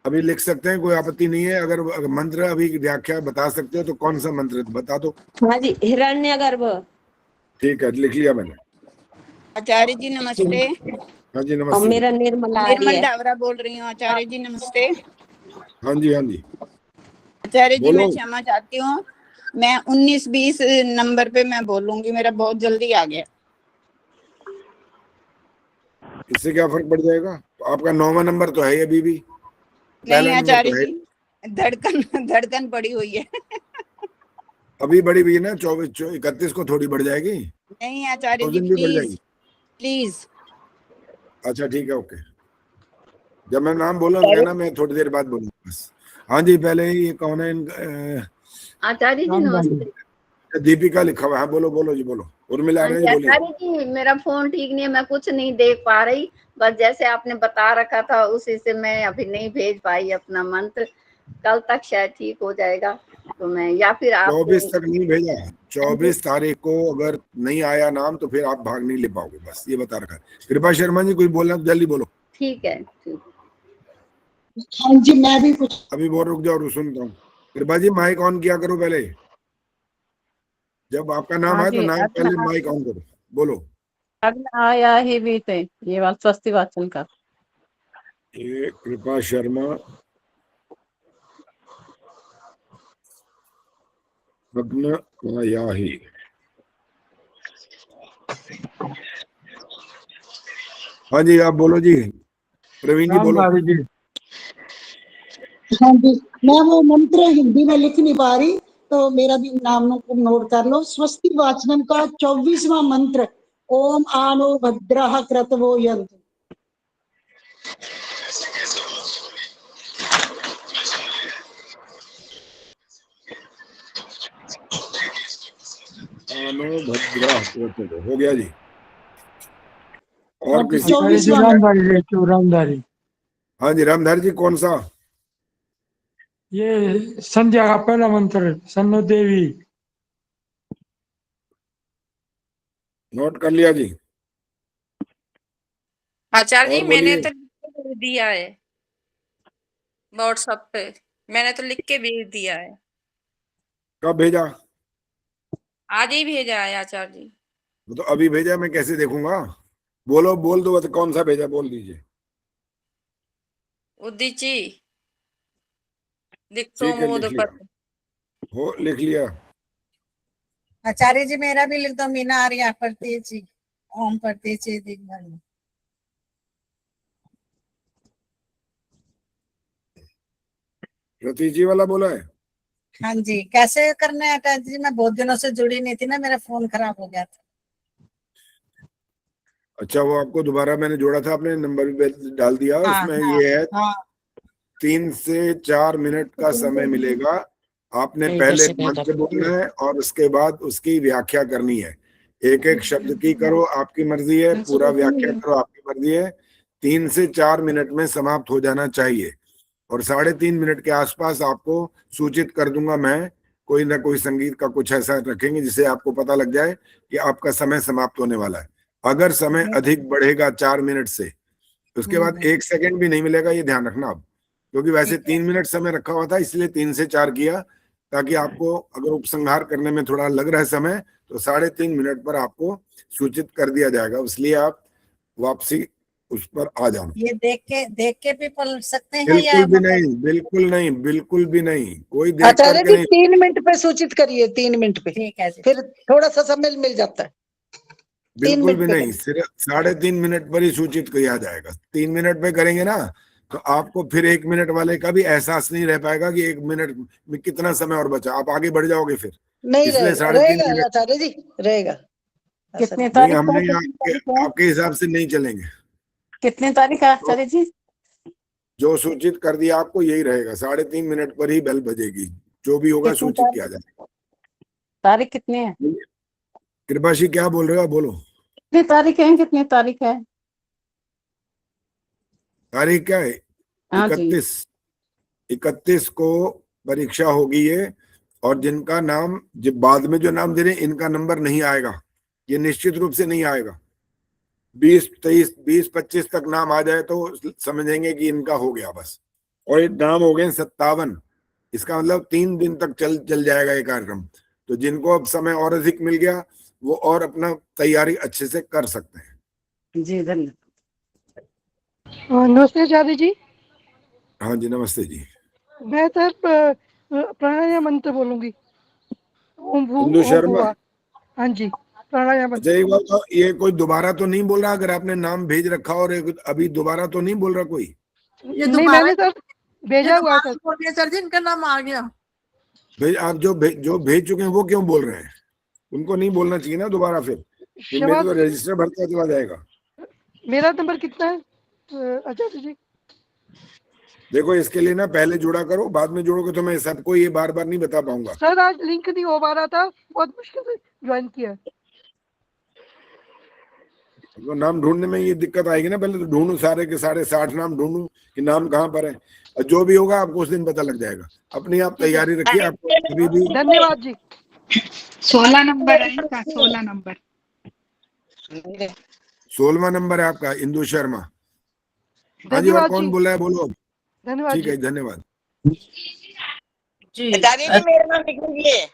अभी लिख सकते हैं, कोई आपत्ति नहीं है। अगर मंत्र अभी व्याख्या बता सकते हो तो कौन सा मंत्र बता दो। हाँ जी, हिरण्यगर्भ। ठीक है, लिख लिया मैंने। आचार्य जी नमस्ते। हाँ जी और नमस्ते। मेरा निर्मला आ रही निर्मल है। डावरा बोल रही हूँ। आचार्य जी नमस्ते। हाँ जी, हाँ जी, आचार्य जी मैं बोलो। क्षमा चाहती हूँ, मैं 19-20 नंबर पे मैं बोलूंगी, मेरा बहुत जल्दी आ गया। इससे क्या फर्क पड़ जाएगा? तो आपका 9वां नंबर तो है अभी भी। नहीं पहला नंबर आचार्य तो है। जी, धड़कन पड़ी हुई है। अभी बढ़ी हुई है ना, 31 को थोड़ी बढ़ जाएगी। नहीं आचार्य उस जी, दिन भी बढ़ प्लीज जाएगी। प्लीज। अच्छा ठीक है, ओके। जब मैं नाम बोला तो कहना, मैं थोड़ी देर बाद बोलूंगा बस। हाँ जी, पहले ये कौन है? आचार्य जी नमस्ते। दीपिका लिखा हुआ है। हाँ बोलो, बोलो जी, बोलो। उर्मिला आ रही है, बोलिए। आचार्य जी मेरा फोन ठीक नहीं है, मैं कुछ नहीं देख पा रही, बस जैसे आपने बता रखा था उसी से मैं अभी नहीं भेज पाई अपना मंत्र। कल तक शायद ठीक हो जाएगा, तो मैं या फिर आप 24 तक नहीं भेजा। 24 तारीख को अगर नहीं आया नाम तो फिर आप भाग नहीं ले पाओगे, बस ये बता रखा है। कृपा शर्मा जी, कोई बोलना तो जल्दी बोलो। ठीक है। ठीक। हाँ जी, मैं भी कुछ। अभी बहुत रुक जाओ, सुनता हूँ। कृपा जी, माइक ऑन किया करो पहले। जब आपका नाम आए तो नाम पहले माइक ऑन करो, बोलो। आया ही भी थे ये बात स्वस्ति वाचन का। ये कृपा शर्मा, अग्न आया ही। हाँ जी, आप बोलो जी। प्रवीण जी बोलो। हाँ जी, मैं वो मंत्र हिंदी में लिख नहीं पा रही, तो मेरा भी नाम को नोट कर लो। स्वस्ति वाचनम का 24वां मंत्र, ओम आनो भद्रः क्रतवो यन्तु। आनो भद्रा हो गया जी। और किसी? 24वां रामधारी। हाँ जी, रामधारी जी कौन सा? ये संध्या का पहला मंत्र, सन्नो देवी। नोट कर लिया जी। आचार्य जी और मैंने बोलिए। तो लिख के भेज दिया है व्हाट्सएप पे, मैंने तो लिख के भेज दिया है। कब भेजा? आज ही भेजा है आचार्य जी। वो तो अभी भेजा, मैं कैसे देखूंगा? बोलो, बोल दो तो कौन सा भेजा, बोल दीजिए। उद्दीची दिक्तो ठीक है, लिख मोद लिया। हो, लिख लिया। आचार्य जी मेरा भी लिख दो, मीना आर्या प्रत्येची, ओम प्रत्येचे दिग्गज। रतीजी वाला बोला है? हाँ जी, कैसे करना है आचार्य जी? मैं बहुत दिनों से जुड़ी नहीं थी ना, मेरा फोन खराब हो गया था। अच्छा, वो आपको दोबारा मैंने जोड़ा था, आपने नंबर भी डाल दिया। हाँ, उसमें हाँ, ये है हाँ। 3 से 4 मिनट का समय मिलेगा। आपने पहले मंत्र बोलना है और उसके बाद उसकी व्याख्या करनी है। एक एक शब्द की करो, आपकी मर्जी है, पूरा व्याख्या करो, आपकी मर्जी है। 3 से 4 मिनट में समाप्त हो जाना चाहिए। और 3.5 मिनट के आसपास आपको सूचित कर दूंगा मैं। कोई ना कोई संगीत का कुछ ऐसा रखेंगे जिससे आपको पता लग जाए कि आपका समय समाप्त होने वाला है। अगर समय अधिक बढ़ेगा 4 मिनट से, उसके बाद 1 सेकंड भी नहीं मिलेगा, ये ध्यान रखना आप। क्योंकि वैसे 3 मिनट समय रखा हुआ था, इसलिए 3 से 4 किया, ताकि आपको अगर उपसंहार करने में थोड़ा लग रहा है समय, तो 3.5 मिनट पर आपको सूचित कर दिया जाएगा। इसलिए आप वापसी उस पर आ जाओ। ये देख के भी पढ़ सकते हैं बिल्कुल या भी नहीं, बिल्कुल नहीं, बिल्कुल भी नहीं। कोई देख आचार्य करके जी नहीं। 3 मिनट पे सूचित करिए, 3 मिनट पे, ठीक है जी। फिर थोड़ा सा समय मिल जाता है। 3 बिल्कुल मिनट भी पे नहीं, सिर्फ 3.5 मिनट पर ही सूचित किया जाएगा। 3 मिनट पे करेंगे ना, तो आपको फिर 1 मिनट वाले का भी एहसास नहीं रह पाएगा कि 1 मिनट में कितना समय और बचा। आप आगे बढ़ जाओगे फिर। नहीं इसलिए रहेगा, 3.5 रहेगा मिनट आचार्य जी, रहेगा। कितने नहीं, तारीख हम का नहीं, आपके हिसाब से नहीं चलेंगे। कितने तारीख का आचार्य जी? जो सूचित कर दिया आपको यही रहेगा। 3.5 मिनट पर ही बेल बजेगी। जो भी होगा कितनी सूचित किया जाएगा। तारीख कितनी है? कृपाशी क्या बोल रहे हो, बोलो। कितनी तारीख है, कितनी तारीख है? तारीख क्या है? हाँ जी। 31 को परीक्षा होगी ये। और जिनका नाम, जब बाद में जो नाम दे रहे हैं, इनका नंबर नहीं आएगा, ये निश्चित रूप से नहीं आएगा। 20, 23, 20, 25 तक नाम आ जाए तो समझेंगे कि इनका हो गया बस। और ये नाम हो गए 57। इसका मतलब 3 दिन तक चल जाएगा ये कार्यक्रम। तो जिनको अब समय और अधिक मिल गया, वो और अपना तैयारी अच्छे से कर सकते हैं। जी धन्यवाद। नमस्ते आचार्य जी। हाँ जी, नमस्ते जी। मैं सर प्राणायाम मंत्र बोलूंगी। ओम भू इंदु ओम शर्मा। भुवा। हाँ जी, प्राणायाम अच्छा, मंत्र। एक बात तो, ये कोई दोबारा तो नहीं बोल रहा? अगर आपने नाम भेज रखा और अभी दोबारा तो नहीं बोल रहा कोई? ये नहीं, दोबारा मैंने सर भेजा हुआ था। बोलिए सर जी, इनका नाम आ गया। आप जो भेज चुके हैं वो क्यों बोल रहे हैं? उनको नहीं बोलना चाहिए ना दोबारा। फिर मेरे तो रजिस्टर भरता चला जाएगा। मेरा नंबर कितना है आचार्य जी? देखो, इसके लिए ना पहले जुड़ा करो, बाद में जोड़ोगे तो मैं सबको ये बार बार नहीं बता पाऊंगा। सर आज लिंक नहीं हो पा रहा था, बहुत मुश्किल से ज्वाइन किया। तो नाम ढूंढने में ये दिक्कत आएगी ना। पहले तो ढूंढू, सारे के सारे 60 नाम ढूंढू कि नाम कहाँ पर है। और जो भी होगा आपको उस दिन पता लग जाएगा। अपनी आप तैयारी रखिए। आपको कभी भी। धन्यवाद जी। 16 नंबर है इनका, 16 नंबर। 16वां नंबर है आपका, इंदु शर्मा। हाँ जी, और कौन बोला है, बोलो। धन्यवाद। ठीक है, धन्यवाद जी। आचार्य जी मेरा नाम लिख लीजिए।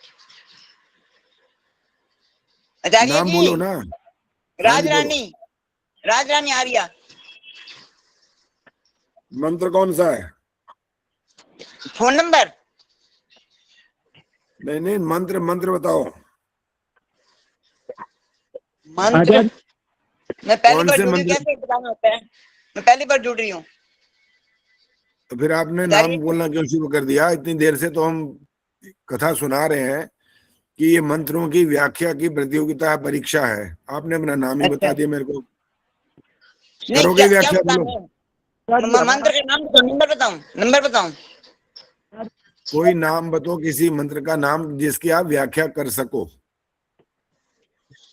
आचार्य नाम जी बोलो ना। राजरानी, राजरानी आर्या। मंत्र कौन सा है? Phone number? नहीं नहीं, मंत्र बताओ। मंत्र मैं पहली कौन बार से जुड़ी, मंत्र? कैसे बताना होता है? मैं पहली बार जुड़ रही हूँ। तो फिर आपने नाम बोलना क्यों शुरू कर दिया? इतनी देर से तो हम कथा सुना रहे हैं कि ये मंत्रों की व्याख्या की प्रतियोगिता परीक्षा है, आपने अपना नाम ही बता दिया मेरे को। करोगे व्याख्या? बोलो मंत्र के नाम बताओ, नंबर बताऊं? कोई नाम बताओ, किसी मंत्र का नाम जिसकी आप व्याख्या कर सको।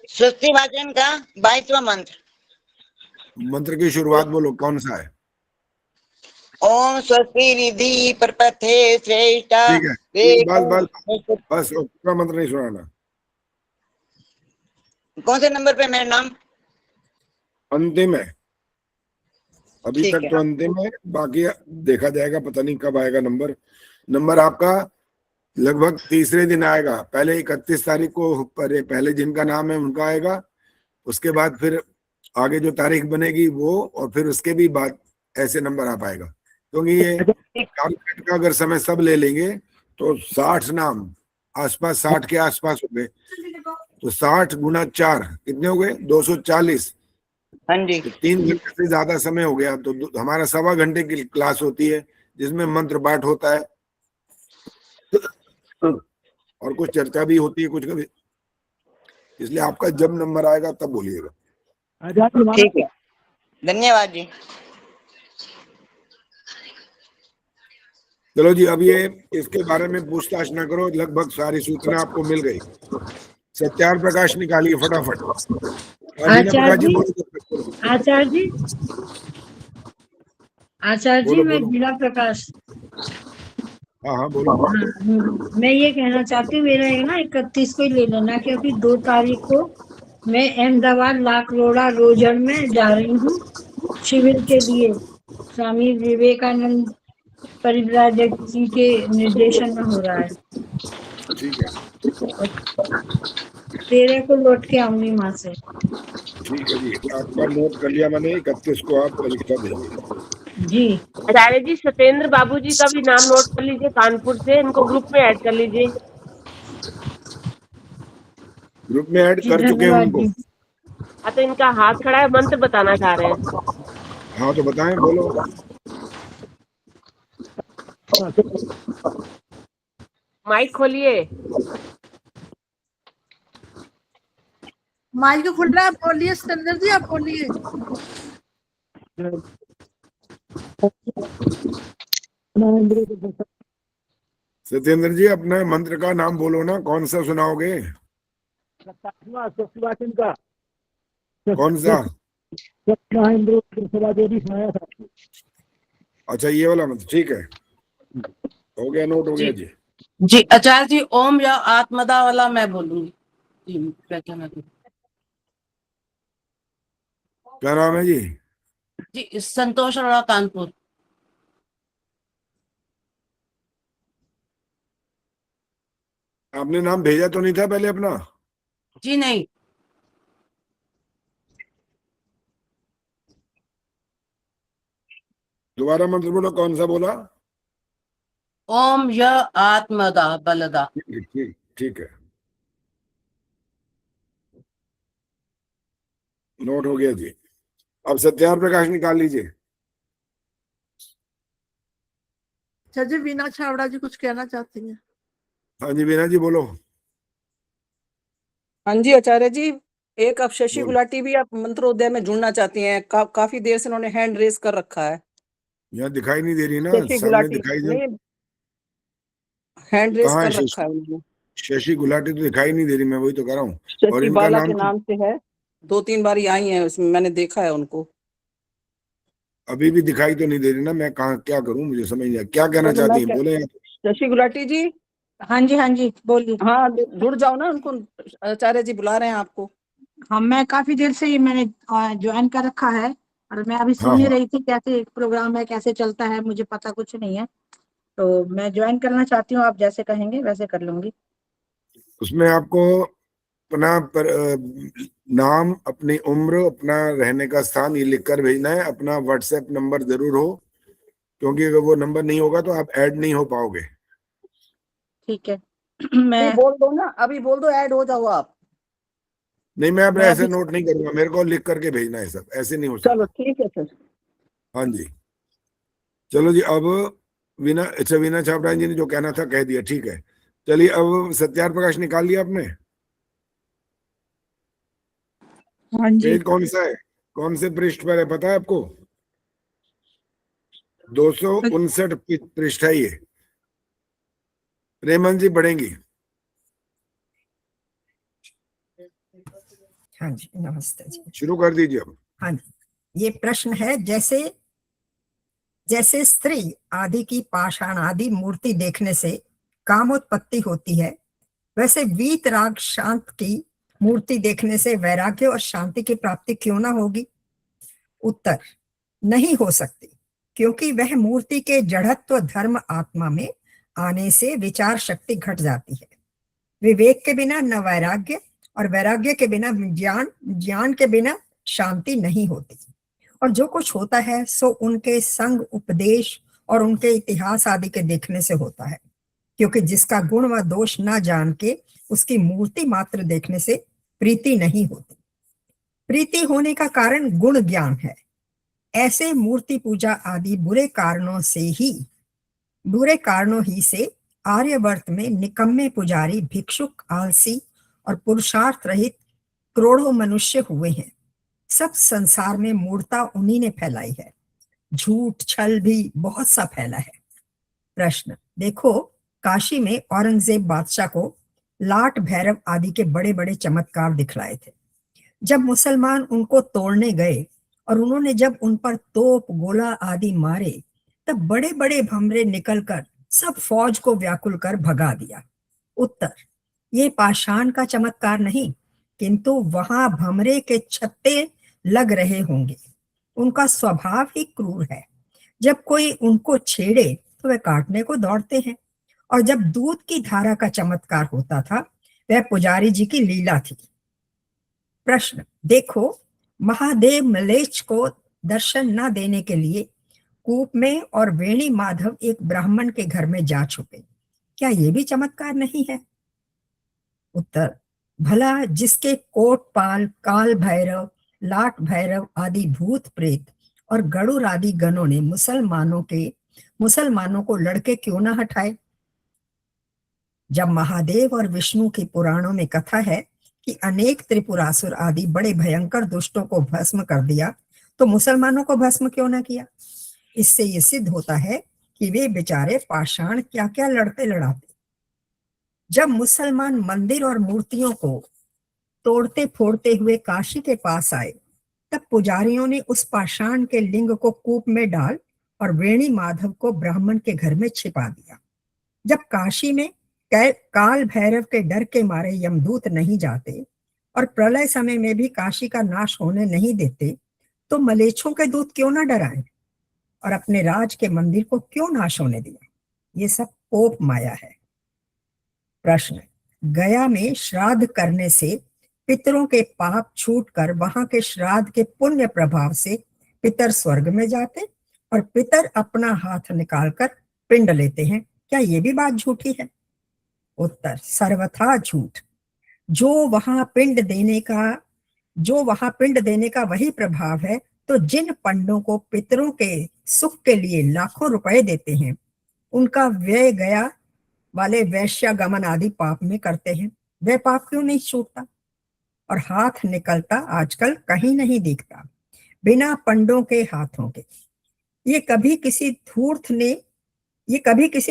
स्वस्ति वाचन का 22वां मंत्र। मंत्र की शुरुआत बोलो, कौन सा है? ओम स्वस्ति रिधि प्रपथे श्रेष्ठा। ठीक है, बस पूरा मंत्र नहीं सुनाना। कौन से नंबर पे मेरा नाम? अंतिम है, अभी तक तो अंतिम है, बाकी देखा जाएगा, पता नहीं कब आएगा नंबर। नंबर आपका लगभग तीसरे दिन आएगा। पहले 31 तारीख को पहले जिनका नाम है उनका आएगा, उसके बाद फिर आगे जो तारीख बनेगी वो, और फिर उसके भी बाद ऐसे नंबर आ पाएगा। क्योंकि ये कैलकुलेट का अगर समय सब ले लेंगे तो 60 नाम आसपास, 60 के आसपास हो गए, तो 60 गुना 4 कितने हो गए? 240। हाँ जी। 3 घंटे से ज्यादा समय हो गया। तो हमारा 1.25 घंटे की क्लास होती है जिसमें मंत्र पाठ होता है और कुछ चर्चा भी होती है कुछ कभी, इसलिए आपका जब नंबर आएगा तब बोलिएगा। ठीक है, धन्यवाद जी। चलो जी, अब ये इसके बारे में पूछताछ ना करो, लगभग सारी सूचना आपको मिल गई। सत्यार प्रकाश निकालिए फटाफट। आचार्य जी, मैं वीणा प्रकाश। हाँ बोलो। मैं ये कहना चाहती हूँ, मेरा है ना 31 को ही ले लेना, क्योंकि 2 तारीख को मैं अहमदाबाद लाकरोड़ा रोजर में जा रही हूँ शिविर के लिए। स्वामी विवेकानंद परिव्राजक जी के निर्देशन में हो रहा है। ठीक है, 13 को लौट के आऊंगी वहां से। ठीक है जी, आपका नोट कर लिया मैंने। 31 को आप परीक्षा देंगे जी। आचार्य जी, सत्येंद्र बाबू जी का भी नाम नोट कर लीजिए, कानपुर से, इनको ग्रुप में ऐड कर लीजिए। ग्रुप में ऐड कर चुके हैं उनको। हाँ, तो इनका हाथ खड़ा है, मंत्र बताना चाह रहे हैं। हाँ तो बताएं, बोलो। माइक खोलिए। माइक खुल रहा है, बोलिए सत्येंद्र जी, आप बोलिए। सत्येंद्र जी, अपने मंत्र का नाम बोलो ना, कौन सा सुनाओगे? स्वस्तिवाचन का। कौन सा? जो भी सुनाया था। अच्छा, ये वाला मंत्र, ठीक है, हो गया, नोट हो गया जी। जी आचार्य जी, ओम या आत्मदा वाला मैं बोलूंगी। क्या नाम है जी? जी संतोष अरोड़ा, कानपुर। आपने नाम भेजा तो नहीं था पहले अपना? जी नहीं। दोबारा मंत्र बोलो, कौन सा बोला? ओम य आत्मदा बलदा। ठीक, ठीक है, नोट हो गया जी। अब सत्यार प्रकाश निकाल लीजिए। अच्छा जी, वीणा छावड़ा जी कुछ कहना चाहती हैं? हाँ जी, वीणा जी बोलो। हाँ जी आचार्य जी, एक अब शशि गुलाटी भी आप मंत्रोदय में जुड़ना चाहती हैं। काफी देर से उन्होंने हैंड रेस कर रखा है। यहाँ दिखाई नहीं दे रही ना, शशि सामने गुलाटी दिखाई दे। हैंड रेस कहाँ है कर रखा है उन्होंने। शशि गुलाटी? तो दिखाई नहीं दे रही, मैं वही तो कह रहा हूँ। और शशि इनका बाला नाम के नाम से है, 2-3 बार आई हैं, उसमें मैंने देखा है उनको। अभी भी दिखाई तो नहीं दे रही ना, मैं कहाँ क्या करूँ, मुझे समझ नहीं आया क्या कहना चाहती है, बोले। शशि गुलाटी जी। हाँ जी बोलिए। हाँ, जुड़ जाओ ना, उनको आचार्य जी बुला रहे हैं आपको। हाँ, मैं काफी देर से मैंने ज्वाइन कर रखा है, और मैं अभी सुन ही रही थी कैसे प्रोग्राम है, कैसे चलता है, मुझे पता कुछ नहीं है, तो मैं ज्वाइन करना चाहती हूँ। आप जैसे कहेंगे वैसे कर लूंगी। उसमें आपको अपना नाम, अपनी उम्र, अपना रहने का स्थान ये लिखकर भेजना है। अपना व्हाट्सएप नंबर जरूर हो, क्योंकि अगर वो नंबर नहीं होगा तो आप ऐड नहीं हो पाओगे। ठीक है। मैं बोल दो ना, अभी बोल दो, ऐड हो जाओ आप। नहीं, मैं अपने ऐसे नोट नहीं करूंगा, मेरे को लिख करके भेजना है सब, ऐसे नहीं हो सकता। चलो ठीक है सर। हाँ जी, चलो जी, अब वीना, अच्छा वीना छाबड़ा जी ने जो कहना था कह दिया, ठीक है। चलिए, अब सत्यार प्रकाश निकाल लिया आपने? हाँ जी। पेज कौन सा है, कौन से पृष्ठ पर है, पता है आपको? 259 पृष्ठ है ये। रेमन जी पढ़ेंगी। हाँ जी, नमस्ते जी। शुरू कर दीजिए अब। हाँ जी, ये प्रश्न है, जैसे जैसे स्त्री आदि की पाषाण आदि मूर्ति देखने से कामोत्पत्ति होती है, वैसे वीतराग शांत की मूर्ति देखने से वैराग्य और शांति की प्राप्ति क्यों ना होगी? उत्तर, नहीं हो सकती, क्योंकि वह मूर्ति के जड़त्व धर्म आत्मा में आने से विचार शक्ति घट जाती है। विवेक के बिना न वैराग्य, और वैराग्य के बिना ज्ञान, ज्ञान के बिना शांति नहीं होती। और जो कुछ होता है सो उनके संग, उपदेश और उनके इतिहास आदि के देखने से होता है, क्योंकि जिसका गुण व दोष ना जान के उसकी मूर्ति मात्र देखने से प्रीति नहीं होती। प्रीति होने का कारण गुण ज्ञान है। ऐसे मूर्ति पूजा आदि बुरे कारणों ही से आर्यवर्त में निकम्मे पुजारी, भिक्षुक, आलसी और पुरुषार्थ रहित करोड़ों मनुष्य हुए हैं। सब संसार में मूर्ता उन्हीं ने फैलाई है। झूठ छल भी बहुत सा फैला है। प्रश्न, देखो, काशी में औरंगजेब बादशाह को लाट, भैरव आदि के बड़े बड़े चमत्कार दिखलाए थे। जब मुसलमान उनको तोड़ने गए और उन्होंने जब उन पर तोप, गोला आदि मारे, तब बड़े बड़े भमरे निकलकर सब फौज को व्याकुल कर भगा दिया। उत्तर, ये पाषाण का चमत्कार नहीं, किंतु वहां भमरे के छत्ते लग रहे होंगे। उनका स्वभाव ही क्रूर है। जब कोई उनको छेड़े तो वे काटने को दौड़ते हैं। और जब दूध की धारा का चमत्कार होता था, वह पुजारी जी की लीला थी। प्रश्न, देखो, महादेव मलेच्छ को दर्शन न देने के लिए कूप में और वेणी माधव एक ब्राह्मण के घर में जा छुपे, क्या ये भी चमत्कार नहीं है? उत्तर, भला जिसके कोटपाल, काल भैरव, लाट भैरव आदि भूत प्रेत और गरुड़ आदि गणों ने मुसलमानों को लड़के क्यों ना हटाए? जब महादेव और विष्णु की पुराणों में कथा है कि अनेक त्रिपुरासुर आदि बड़े भयंकर दुष्टों को भस्म कर दिया, तो मुसलमानों को भस्म क्यों ना किया? इससे ये सिद्ध होता है कि वे बेचारे पाषाण क्या क्या लड़ते लड़ाते। जब मुसलमान मंदिर और मूर्तियों को तोड़ते फोड़ते हुए काशी के पास आए, तब पुजारियों ने उस पाषाण के लिंग को कूप में डाल और वेणी माधव को ब्राह्मण के घर में छिपा दिया। जब काशी में काल भैरव के डर के मारे यमदूत नहीं जाते और प्रलय समय में भी काशी का नाश होने नहीं देते, तो मलेच्छों के दूत क्यों ना डराएं और अपने राज के मंदिर को क्यों नाश होने दिया? ये सब कोप माया है। प्रश्न, गया में श्राद्ध करने से पितरों के पाप छूटकर वहां के श्राद्ध के पुण्य प्रभाव से पितर स्वर्ग में जाते और पितर अपना हाथ निकालकर पिंड लेते हैं, क्या ये भी बात झूठी है? उत्तर, सर्वथा झूठ। जो वहां पिंड देने का वही प्रभाव है, तो जिन पंडों को पितरों के सुख के लिए लाखों रुपए देते हैं, उनका व्यय गया वाले वैश्यागमन आदि पाप में करते हैं। वह पाप क्यों नहीं छूटता और हाथ निकलता आजकल कहीं नहीं दिखता बिना पंडों के हाथों के? ये कभी किसी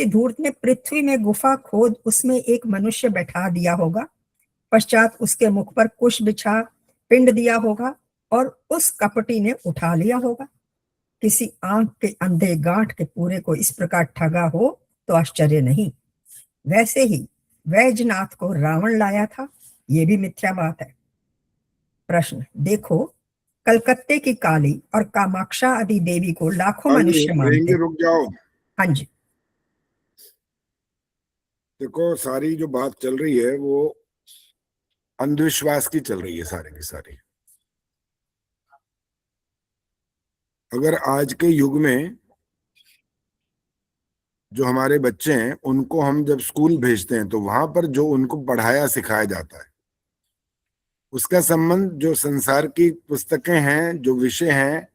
धूर्त ने पृथ्वी में गुफा खोद उसमें एक मनुष्य बैठा दिया होगा, पश्चात उसके मुख पर कुश बिछा पिंड दिया होगा और उस कपटी ने उठा लिया होगा। किसी आंख के अंधे गांठ के पूरे को इस प्रकार ठगा हो तो आश्चर्य नहीं। वैसे ही वैजनाथ को रावण लाया था, ये भी मिथ्या बात है। प्रश्न, देखो, कलकत्ते की काली और कामाक्षा आदि देवी को लाखों मनुष्य मानते। रुक जाओ। हाँ जी, देखो, सारी जो बात चल रही है वो अंधविश्वास की चल रही है, सारी की सारी। अगर आज के युग में जो हमारे बच्चे हैं उनको हम जब स्कूल भेजते हैं तो वहां पर जो उनको पढ़ाया सिखाया जाता है उसका संबंध जो संसार की पुस्तकें हैं, जो विषय हैं,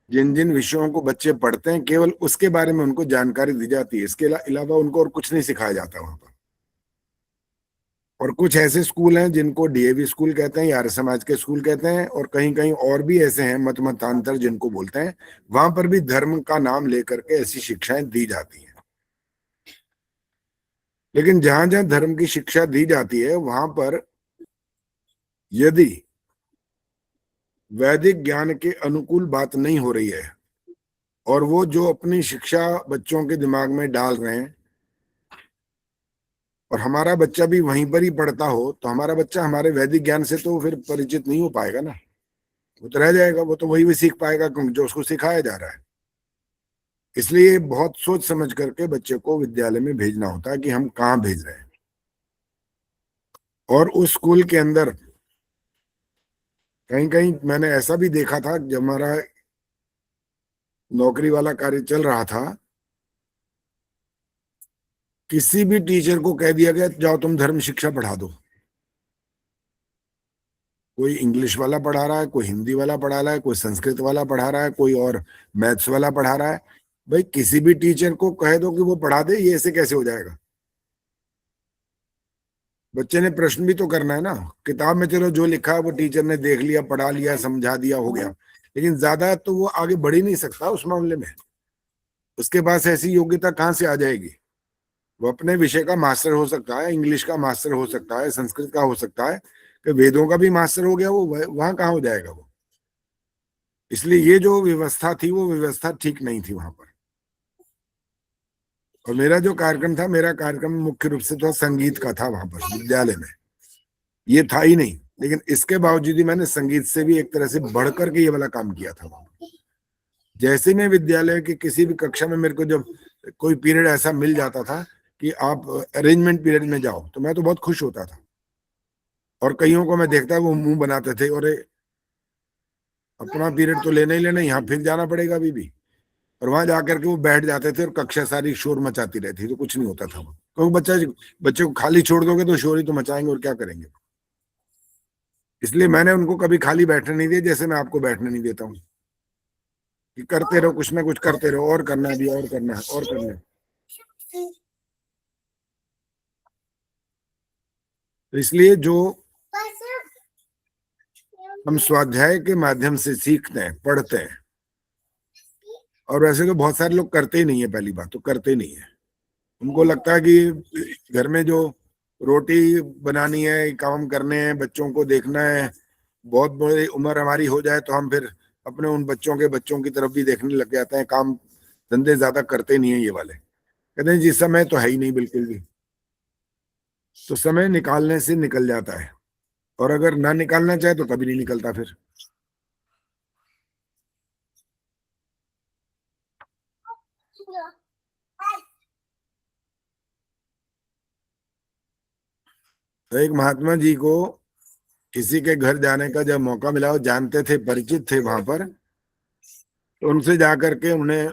जिन जिन विषयों को बच्चे पढ़ते हैं केवल उसके बारे में उनको जानकारी दी जाती है, इसके अलावा उनको और कुछ नहीं सिखाया जाता वहां पर। और कुछ ऐसे स्कूल हैं जिनको डीएवी स्कूल कहते हैं या आर्य समाज के स्कूल कहते हैं, और कहीं कहीं और भी ऐसे हैं मतांतर जिनको बोलते हैं, वहां पर भी धर्म का नाम लेकर के ऐसी शिक्षाएं दी जाती हैं। लेकिन जहां जहां धर्म की शिक्षा दी जाती है वहां पर यदि वैदिक ज्ञान के अनुकूल बात नहीं हो रही है और वो जो अपनी शिक्षा बच्चों के दिमाग में डाल रहे हैं और हमारा बच्चा भी वहीं पर ही पढ़ता हो, तो हमारा बच्चा हमारे वैदिक ज्ञान से तो फिर परिचित नहीं हो पाएगा ना, वो तो रह जाएगा, वो तो वही भी सीख पाएगा जो उसको सिखाया जा रहा है। इसलिए बहुत सोच समझ करके बच्चे को विद्यालय में भेजना होता है कि हम कहाँ भेज रहे हैं। और उस स्कूल के अंदर कहीं कहीं मैंने ऐसा भी देखा था, जब हमारा नौकरी वाला कार्य चल रहा था, किसी भी टीचर को कह दिया गया जाओ तुम धर्म शिक्षा पढ़ा दो। कोई इंग्लिश वाला पढ़ा रहा है, कोई हिंदी वाला पढ़ा रहा है, कोई संस्कृत वाला पढ़ा रहा है, कोई और मैथ्स वाला पढ़ा रहा है। भाई किसी भी टीचर को कह दो कि वो पढ़ा दे, ये ऐसे कैसे हो जाएगा? बच्चे ने प्रश्न भी तो करना है ना। किताब में चलो जो लिखा है वो टीचर ने देख लिया, पढ़ा लिया, समझा दिया, हो गया, लेकिन ज्यादा तो वो आगे बढ़ ही नहीं सकता उस मामले में। उसके पास ऐसी योग्यता कहाँ से आ जाएगी? वो अपने विषय का मास्टर हो सकता है, इंग्लिश का मास्टर हो सकता है, संस्कृत का हो सकता है, कि वेदों का भी मास्टर हो गया, वो वहां कहाँ हो जाएगा वो? इसलिए ये जो व्यवस्था थी वो व्यवस्था ठीक नहीं थी वहां पर। और मेरा जो कार्यक्रम था, मेरा कार्यक्रम मुख्य रूप से तो संगीत का था वहां पर विद्यालय में, ये था ही नहीं। लेकिन इसके बावजूद ही मैंने संगीत से भी एक तरह से बढ़कर के ये वाला काम किया था वहां पर। जैसे मैं विद्यालय की किसी भी कक्षा में, मेरे को जब कोई पीरियड ऐसा मिल जाता था कि आप अरेंजमेंट पीरियड में जाओ, तो मैं तो बहुत खुश होता था। और कईयों को मैं देखता वो मुंह बनाते थे, और अपना पीरियड तो लेना ही लेना, यहाँ फिर जाना पड़ेगा अभी भी। और वहां जाकर के वो बैठ जाते थे और कक्षा सारी शोर मचाती रहती, तो कुछ नहीं होता था। क्योंकि बच्चे को खाली छोड़ दोगे तो शोर ही तो मचाएंगे, और क्या करेंगे। इसलिए मैंने उनको कभी खाली बैठने नहीं दिया, जैसे मैं आपको बैठने नहीं देता हूँ कि करते रहो, कुछ ना कुछ करते रहो, और करना है भी, और करना है, और करना है। तो इसलिए जो हम स्वाध्याय के माध्यम से सीखते हैं, पढ़ते हैं, और वैसे तो बहुत सारे लोग करते ही नहीं है। पहली बात तो करते ही नहीं है। उनको लगता है कि घर में जो रोटी बनानी है, काम करने हैं, बच्चों को देखना है, बहुत बड़ी उम्र हमारी हो जाए तो हम फिर अपने उन बच्चों की तरफ भी देखने लग जाते हैं। काम धंधे ज्यादा करते नहीं है ये वाले। कहते हैं जी समय तो है ही नहीं बिल्कुल भी। तो समय निकालने से निकल जाता है, और अगर ना निकालना चाहे तो कभी नहीं निकलता फिर। तो एक महात्मा जी को किसी के घर जाने का जब मौका मिला, वो जानते थे, परिचित थे वहां पर, तो उनसे जाकर के उन्हें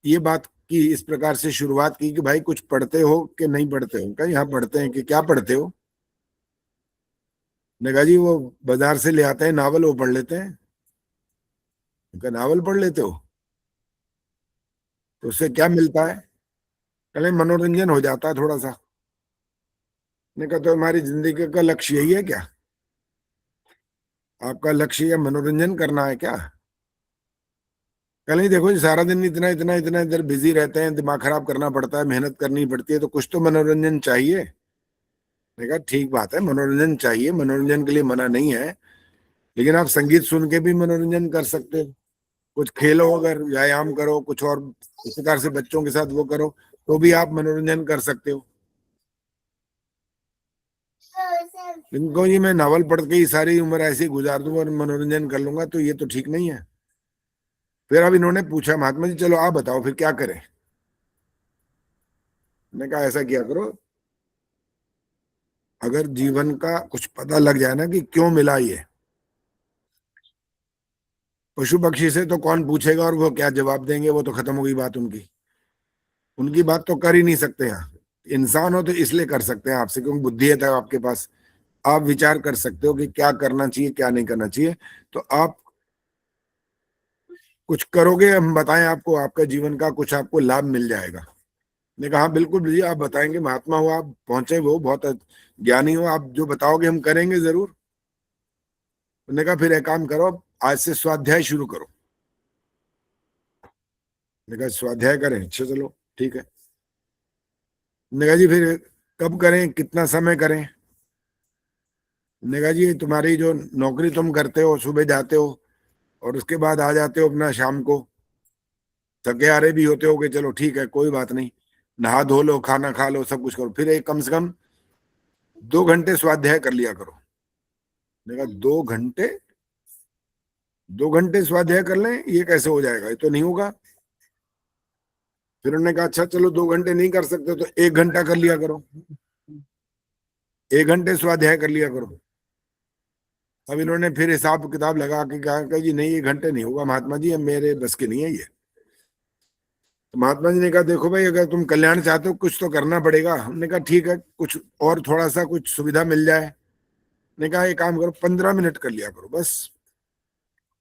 ये बात की, इस प्रकार से शुरुआत की कि भाई कुछ पढ़ते हो कि नहीं पढ़ते हो? कहीं यहाँ पढ़ते हैं। कि क्या पढ़ते हो? ने कहा जी वो बाजार से ले आते हैं नावल, वो पढ़ लेते हैं। उनका नावल पढ़ लेते हो तो उससे क्या मिलता है? कल मनोरंजन हो जाता है थोड़ा सा। ने कहा तो हमारी जिंदगी का लक्ष्य यही है क्या? आपका लक्ष्य या मनोरंजन करना है क्या? कल ही देखो सारा दिन इतना इतना इतना इधर बिजी रहते हैं, दिमाग खराब करना पड़ता है, मेहनत करनी पड़ती है, तो कुछ तो मनोरंजन चाहिए। मैंने कहा ठीक बात है, मनोरंजन चाहिए, मनोरंजन के लिए मना नहीं है, लेकिन आप संगीत सुन के भी मनोरंजन कर सकते हो। कुछ खेलो, अगर व्यायाम करो, कुछ और इस प्रकार से बच्चों के साथ वो करो, तो भी आप मनोरंजन कर सकते हो। इनको जी मैं नावल पढ़ के ही सारी उम्र ऐसे गुजार दूंगा और मनोरंजन कर लूंगा, तो ये तो ठीक नहीं है। फिर अब इन्होंने पूछा महात्मा जी चलो आप बताओ फिर क्या करें? मैंने कहा ऐसा किया करो, अगर जीवन का कुछ पता लग जाए ना कि क्यों मिला ये, पशु पक्षी से तो कौन पूछेगा और वो क्या जवाब देंगे, वो तो खत्म हो गई बात उनकी। उनकी बात तो कर ही नहीं सकते यहाँ। इंसान हो तो इसलिए कर सकते हैं आपसे, क्योंकि बुद्धि है आपके पास, आप विचार कर सकते हो कि क्या करना चाहिए क्या नहीं करना चाहिए। तो आप कुछ करोगे, हम बताएं आपको, आपका जीवन का कुछ आपको लाभ मिल जाएगा। ने कहा हाँ बिल्कुल भैया, आप बताएंगे, महात्मा हो आप, पहुंचे वो, बहुत ज्ञानी हो आप, जो बताओगे हम करेंगे जरूर। उन्होंने कहा फिर एक काम करो, आज से स्वाध्याय शुरू करो। ने कहा स्वाध्याय करें? अच्छा चलो ठीक है। ने कहा जी फिर कब करें, कितना समय करें? ने कहा जी तुम्हारी जो नौकरी तुम करते हो, सुबह जाते हो और उसके बाद आ जाते हो अपना शाम को, थके हारे भी होते हो, कि चलो ठीक है कोई बात नहीं, नहा धो लो, खाना खा लो, सब कुछ करो, फिर एक कम से कम 2 घंटे स्वाध्याय कर लिया करो। मैंने कहा 2 घंटे स्वाध्याय कर लें, ये कैसे हो जाएगा, ये तो नहीं होगा। फिर उन्होंने कहा अच्छा चलो 2 घंटे नहीं कर सकते तो 1 घंटा कर लिया करो, 1 घंटे स्वाध्याय कर लिया करो। अब इन्होंने फिर हिसाब किताब लगा के कहा जी नहीं 1 घंटे नहीं होगा महात्मा जी, मेरे बस की नहीं है ये। तो महात्मा जी ने कहा देखो भाई, अगर तुम कल्याण चाहते हो कुछ तो करना पड़ेगा। हमने कहा ठीक है, कुछ और थोड़ा सा कुछ सुविधा मिल जाए। ने कहा एक काम करो, 15 मिनट कर लिया करो बस,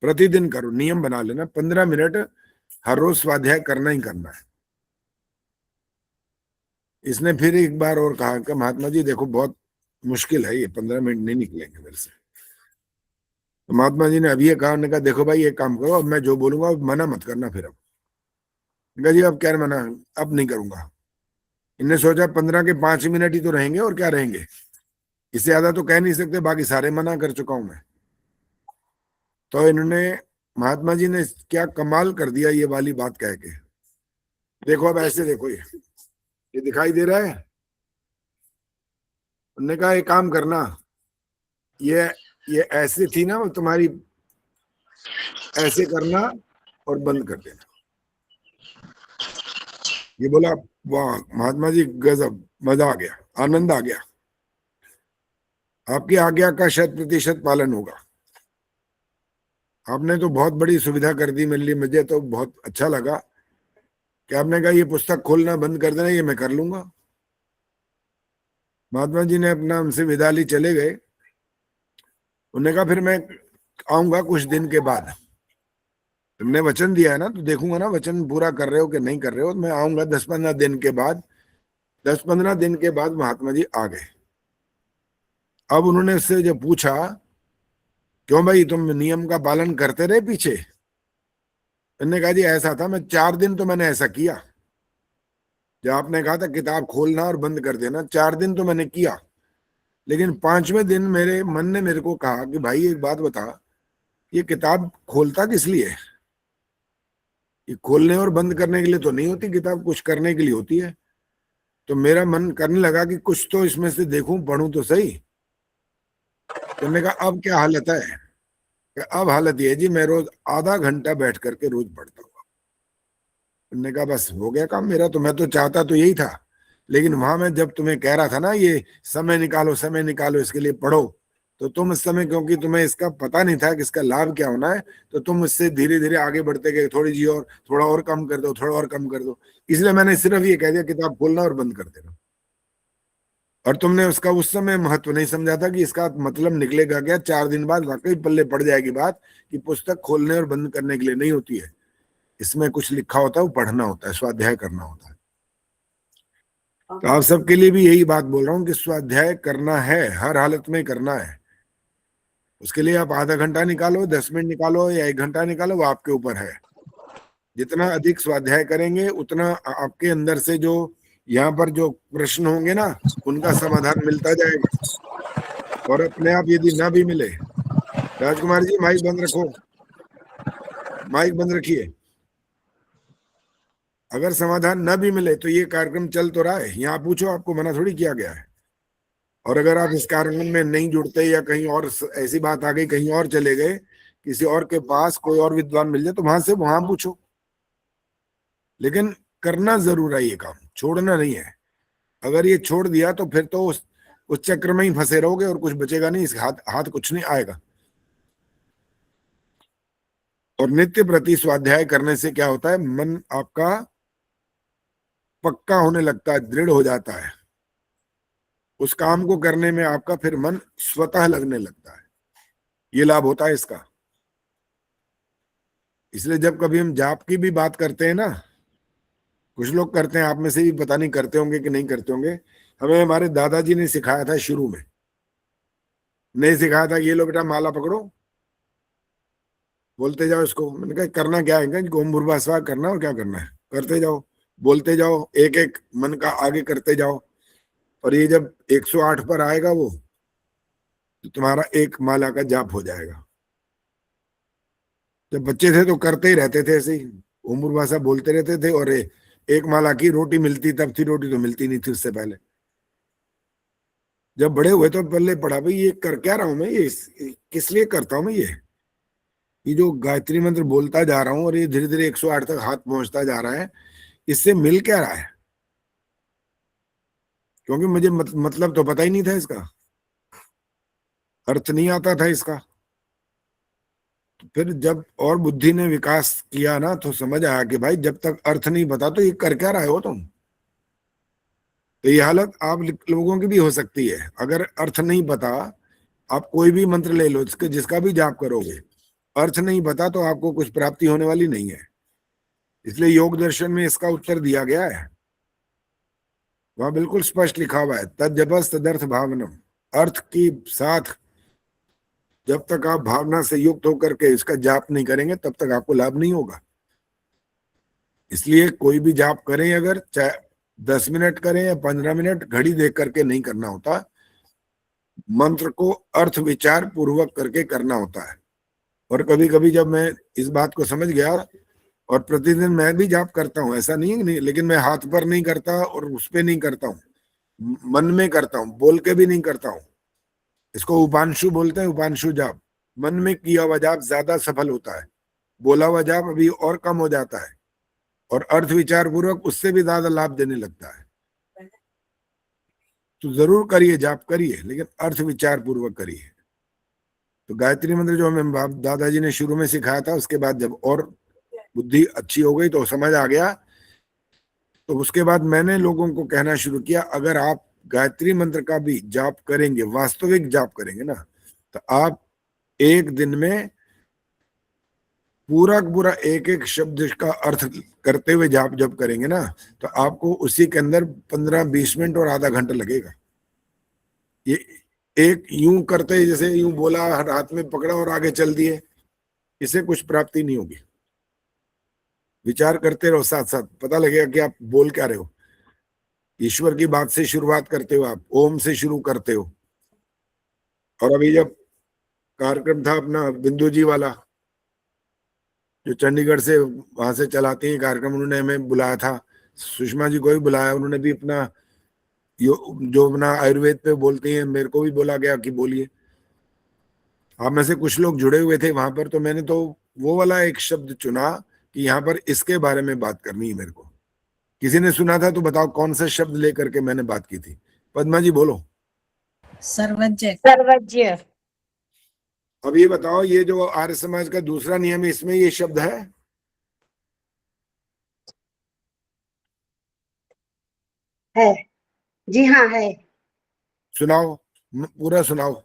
प्रतिदिन करो, नियम बना लेना, 15 मिनट हर रोज स्वाध्याय करना ही करना है। इसने फिर एक बार और कहा कि महात्मा जी देखो बहुत मुश्किल है ये, 15 मिनट नहीं निकलेंगे मेरे से। तो महात्मा जी ने अभी ये कहा, कहा देखो भाई एक काम करो, अब मैं जो बोलूंगा मना मत करना फिर। अब जी अब क्या मना, अब नहीं करूंगा। इनने सोचा 15 के 5 मिनट ही तो रहेंगे और क्या रहेंगे, इससे ज्यादा तो कह नहीं सकते, बाकी सारे मना कर चुका हूं मैं। तो इन्होंने, महात्मा जी ने क्या कमाल कर दिया ये वाली बात कह के। देखो अब ऐसे देखो, ये दिखाई दे रहा है। उन्होंने कहा एक काम करना, ये ऐसे थी ना तुम्हारी, ऐसे करना और बंद कर देना। ये बोला वाह महात्मा जी गजब, मजा आ गया, आनंद आ गया, आपकी आज्ञा का 100% पालन होगा। आपने तो बहुत बड़ी सुविधा कर दी मेरे लिए, मुझे तो बहुत अच्छा लगा कि आपने कहा ये पुस्तक खोलना बंद कर देना, ये मैं कर लूंगा। महात्मा जी ने अपना हमसे विदा ली, चले गए। उन्होंने कहा फिर मैं आऊंगा कुछ दिन के बाद, तुमने वचन दिया है ना, तो देखूंगा ना वचन पूरा कर रहे हो कि नहीं कर रहे हो। मैं आऊंगा 10-15 दिन के बाद। 10-15 दिन के बाद महात्मा जी आ गए। अब उन्होंने उससे जब पूछा क्यों भाई तुम नियम का पालन करते रहे पीछे, उन्होंने कहा जी ऐसा था, मैं 4 दिन तो मैंने ऐसा किया, जब आपने कहा था किताब खोलना और बंद कर देना, 4 दिन तो मैंने किया, लेकिन 5वें दिन मेरे मन ने मेरे को कहा कि भाई एक बात बता, ये किताब खोलता किस लिए है? ये खोलने और बंद करने के लिए तो नहीं होती किताब, कुछ करने के लिए होती है। तो मेरा मन करने लगा कि कुछ तो इसमें से देखूं, पढ़ूं तो सही। तो मैंने कहा अब क्या हालत है? अब हालत ये जी मैं रोज आधा घंटा बैठ करके रोज पढ़ता हूँ। उन्होंने कहा बस हो गया काम मेरा, तो मैं तो चाहता तो यही था, लेकिन वहां मैं जब तुम्हें कह रहा था ना ये समय निकालो इसके लिए पढ़ो, तो तुम इस समय, क्योंकि तुम्हें इसका पता नहीं था कि इसका लाभ क्या होना है, तो तुम इससे धीरे धीरे आगे बढ़ते गए, थोड़ी जी और थोड़ा और कम कर दो, थोड़ा और कम कर दो। इसलिए मैंने सिर्फ ये कह दिया किताब खोलना और बंद कर देना। और तुमने उसका उस समय महत्व नहीं समझा था कि इसका मतलब निकलेगा क्या। 4 दिन बाद वाकई पल्ले पड़ जाएगी बात कि पुस्तक खोलने और बंद करने के लिए नहीं होती है, इसमें कुछ लिखा होता है, वो पढ़ना होता है, स्वाध्याय करना होता है। तो आप सबके लिए भी यही बात बोल रहा हूँ कि स्वाध्याय करना है, हर हालत में करना है। उसके लिए आप आधा घंटा निकालो, 10 मिनट निकालो या 1 घंटा निकालो, वो आपके ऊपर है। जितना अधिक स्वाध्याय करेंगे उतना आपके अंदर से जो यहाँ पर जो प्रश्न होंगे ना, उनका समाधान मिलता जाएगा। और अपने आप यदि ना भी मिले, राजकुमार जी माइक बंद रखो, माइक बंद रखिए। अगर समाधान न भी मिले तो ये कार्यक्रम चल तो रहा है, यहाँ पूछो, आपको मना थोड़ी किया गया है। और अगर आप इस कार्यक्रम में नहीं जुड़ते या कहीं और ऐसी बात आ गई, कहीं और चले गए, किसी और के पास कोई और विद्वान मिल जाए तो वहां से वहां पूछो, लेकिन करना जरूर है ये काम, छोड़ना नहीं है। अगर ये छोड़ दिया तो फिर तो उस चक्र में ही फंसे रहोगे और कुछ बचेगा नहीं, इस हाथ कुछ नहीं आएगा। और नित्य प्रति स्वाध्याय करने से क्या होता है, मन आपका पक्का होने लगता है, दृढ़ हो जाता है। उस काम को करने में आपका फिर मन स्वतः लगने लगता है। ये लाभ होता है इसका। इसलिए जब कभी हम जाप की भी बात करते हैं ना, कुछ लोग करते हैं, आप में से भी पता नहीं करते होंगे कि नहीं करते होंगे, हमें हमारे दादाजी ने सिखाया था, शुरू में नहीं सिखाया था कि ये लो बेटा माला पकड़ो, बोलते जाओ इसको। मैंने कहा करना क्या है, ओम भूर्भुवः स्वः करना, और क्या करना है, करते जाओ, बोलते जाओ, एक एक मन का आगे करते जाओ, और ये जब 108 पर आएगा वो, तो तुम्हारा एक माला का जाप हो जाएगा। जब बच्चे थे तो करते ही रहते थे ऐसे ही, ओम भूर्भुवः स्वः बोलते रहते थे, और एक माला की रोटी मिलती तब थी, रोटी तो मिलती नहीं थी उससे पहले। जब बड़े हुए तो पहले पढ़ा भाई ये कर क्या रहा हूं मैं, ये किस लिए करता हूं मैं, ये जो गायत्री मंत्र बोलता जा रहा हूं और ये धीरे धीरे 108 तक हाथ पहुंचता जा रहा है, इससे मिल क्या रहा है? क्योंकि मुझे मतलब तो पता ही नहीं था इसका, अर्थ नहीं आता था इसका। तो फिर जब और बुद्धि ने विकास किया ना, तो समझ आया कि भाई जब तक अर्थ नहीं पता तो ये कर क्या रहे हो तुम। तो ये हालत आप लोगों की भी हो सकती है। अगर अर्थ नहीं पता, आप कोई भी मंत्र ले लो, जिसका भी जाप करोगे, अर्थ नहीं पता तो आपको कुछ प्राप्ति होने वाली नहीं है। इसलिए योग दर्शन में इसका उत्तर दिया गया है, वहां बिल्कुल स्पष्ट लिखा हुआ है, तज्जपस तदर्थ भावनम। अर्थ के साथ जब तक आप भावना से युक्त होकर के इसका जाप नहीं करेंगे, तब तक आपको लाभ नहीं होगा। इसलिए कोई भी जाप करें, अगर चाहे 10 मिनट करें या 15 मिनट, घड़ी देख करके नहीं करना होता, मंत्र को अर्थ विचार पूर्वक करके करना होता है। और कभी कभी जब मैं इस बात को समझ गया, और प्रतिदिन मैं भी जाप करता हूँ, ऐसा नहीं, लेकिन मैं हाथ पर नहीं करता और उस पे नहीं करता हूँ, मन में करता हूँ, बोल के भी नहीं करता हूँ। इसको उपांशु बोलते हैं, उपांशु जाप। मन में किया हुआ जाप ज्यादा सफल होता है, बोला हुआ जाप अभी और कम हो जाता है, और अर्थ विचार पूर्वक उससे भी ज्यादा लाभ देने लगता है। तो जरूर करिए, जाप करिए, लेकिन अर्थ विचार पूर्वक करिए। तो गायत्री मंत्र जो हमें दादाजी ने शुरू में सिखाया था, उसके बाद जब और बुद्धि अच्छी हो गई तो समझ आ गया, तो उसके बाद मैंने लोगों को कहना शुरू किया, अगर आप गायत्री मंत्र का भी जाप करेंगे, वास्तविक जाप करेंगे ना, तो आप एक दिन में पूरा एक एक शब्द का अर्थ करते हुए जाप जब करेंगे ना, तो आपको उसी के अंदर 15-20 मिनट और आधा घंटा लगेगा। ये एक यूं करते, जैसे यूं बोला, हाथ में पकड़ा और आगे चल दिए, इसे कुछ प्राप्ति नहीं होगी। विचार करते रहो, साथ साथ पता लगेगा कि आप बोल क्या रहे हो। ईश्वर की बात से शुरुआत करते हो, आप ओम से शुरू करते हो। और अभी जब कार्यक्रम था अपना बिंदु जी वाला, जो चंडीगढ़ से वहां से चलाती है कार्यक्रम, उन्होंने हमें बुलाया था, सुषमा जी को भी बुलाया, उन्होंने भी अपना जो अपना आयुर्वेद पे बोलती हैं, मेरे को भी बोला गया कि बोलिए। आप में से कुछ लोग जुड़े हुए थे वहां पर, तो मैंने तो वो वाला एक शब्द चुना कि यहाँ पर इसके बारे में बात करनी है मेरे को। किसी ने सुना था तो बताओ कौन सा शब्द लेकर के मैंने बात की थी। पद्मा जी बोलो। सर्वज्ञ। सर्वज्ञ। अब ये बताओ, ये जो आर्य समाज का दूसरा नियम है, इसमें ये शब्द है? है जी, हाँ है। सुनाओ, पूरा सुनाओ।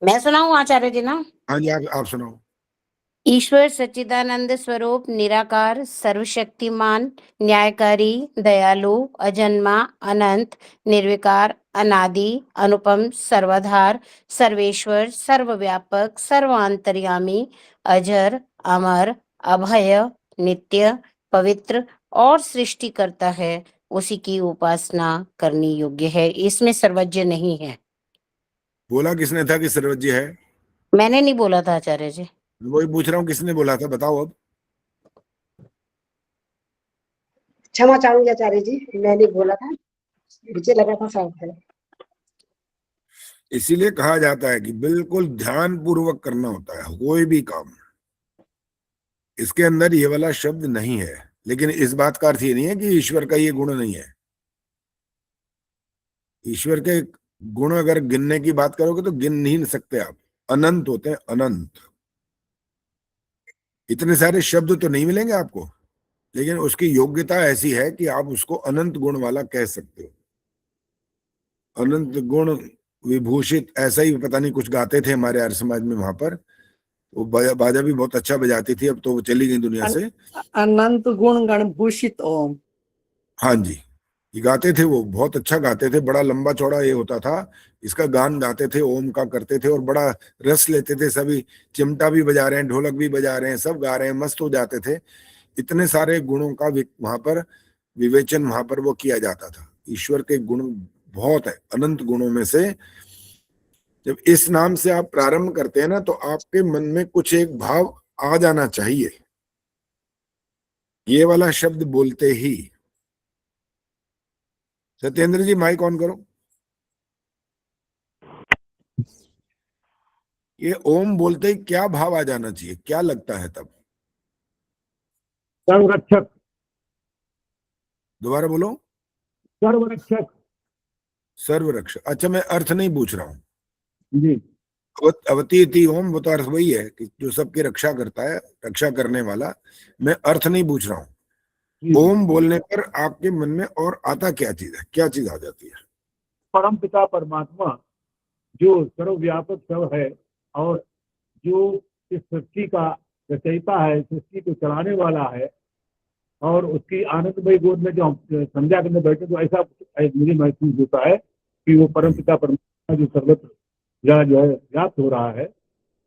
मैं सुनाऊं आचार्य जी ना? हाँ जी, आप सुनाओ। ईश्वर सच्चिदानंद स्वरूप, निराकार, सर्वशक्तिमान, न्यायकारी, दयालु, अजन्मा, अनंत, निर्विकार, अनादि, अनुपम, सर्वाधार, सर्वेश्वर, सर्वव्यापक, सर्वांतर्यामी, अजर, अमर, अभय, नित्य, पवित्र और सृष्टि करता है, उसी की उपासना करनी योग्य है। इसमें सर्वज्ञ नहीं है। बोला किसने था कि सर्वज्ञ है? मैंने नहीं बोला था आचार्य जी। वही पूछ रहा हूँ, किसने बोला था, बताओ अब। क्षमा चाहूंगी आचार्य जी, मैंने बोला था, मुझे लगा था शायद है। इसीलिए कहा जाता है कि बिल्कुल ध्यान पूर्वक करना होता है कोई भी काम। इसके अंदर ये वाला शब्द नहीं है, लेकिन इस बात का अर्थ ये नहीं है कि ईश्वर का ये गुण नहीं है। ईश्वर के गुण अगर गिनने की बात करोगे तो गिन नहीं सकते आप, अनंत होते हैं, अनंत। इतने सारे शब्द तो नहीं मिलेंगे आपको, लेकिन उसकी योग्यता ऐसी है कि आप उसको अनंत गुण वाला कह सकते हो। अनंत गुण विभूषित, ऐसा ही पता नहीं कुछ गाते थे हमारे आर्य समाज में वहां पर। वो बाजा भी बहुत अच्छा बजाती थी, अब तो वो चली गई दुनिया से। अनंत गुण गण भूषित ओम। हाँ जी, ये गाते थे, वो बहुत अच्छा गाते थे, बड़ा लंबा चौड़ा ये होता था, इसका गान गाते थे, ओम का करते थे और बड़ा रस लेते थे सभी। चिमटा भी बजा रहे हैं, ढोलक भी बजा रहे हैं, सब गा रहे हैं, मस्त हो जाते थे। इतने सारे गुणों का वहां पर विवेचन वहां पर वो किया जाता था। ईश्वर के गुण बहुत है, अनंत गुणों में से जब इस नाम से आप प्रारंभ करते हैं ना, तो आपके मन में कुछ एक भाव आ जाना चाहिए, ये वाला शब्द बोलते ही। सत्येंद्र जी माइक ऑन करो। ये ओम बोलते ही क्या भाव आ जाना चाहिए, क्या लगता है तब? सर्वरक्षक। दोबारा बोलो। सर्वरक्षक। सर्वरक्षक। अच्छा, मैं अर्थ नहीं पूछ रहा हूँ जी। अवतीति ओम, वो तो अर्थ वही है कि जो सबकी रक्षा करता है, रक्षा करने वाला। मैं अर्थ नहीं पूछ रहा हूँ। ओम बोलने पर आपके मन में और आता क्या चीज है, क्या चीज आ जाती है? परम पिता परमात्मा जो सर्वव्यापक सब है और जो इस सृष्टि का रचयिता है, सृष्टि को चलाने वाला है, और उसकी आनंदमय गोद में जो हम संध्या करने बैठे तो ऐसा मुझे महसूस होता है कि वो परम पिता परमात्मा जो सर्वत्र जो है व्याप्त हो रहा है,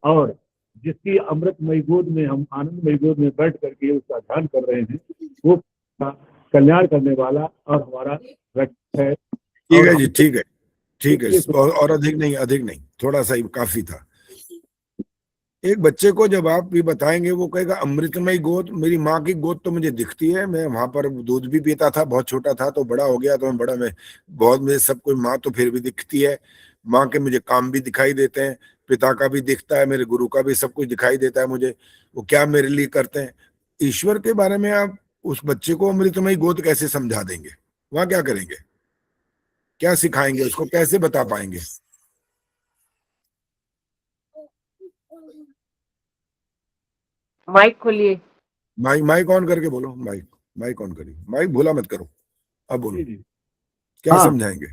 और जिसकी अमृतमय गोद में हम आनंदमय गोद में बैठ करके उसका ध्यान कर रहे हैं, वो कल्याण करने वाला और हमारा रक्षक है। ठीक है जी, ठीक है, ठीक है। और अधिक नहीं, थोड़ा सा ही काफी था। एक बच्चे को जब आप भी बताएंगे, वो कहेगा अमृतमय गोद, मेरी माँ की गोद तो मुझे दिखती है, मैं वहां पर दूध भी पीता था, बहुत छोटा था, तो बड़ा हो गया तो मैं बहुत में सब कोई माँ तो फिर भी दिखती है, माँ के मुझे काम भी दिखाई देते हैं, पिता का भी दिखता है, मेरे गुरु का भी सब कुछ दिखाई देता है मुझे, वो क्या मेरे लिए करते हैं। ईश्वर के बारे में आप उस बच्चे को अमृतमय गोद कैसे समझा देंगे? वहां क्या करेंगे, क्या सिखाएंगे उसको, कैसे बता पाएंगे? माइक खोलिए। माइक ऑन करके बोलो। माइक ऑन करिए, माइक भूला मत करो। अब बोलो, क्या हाँ। समझाएंगे?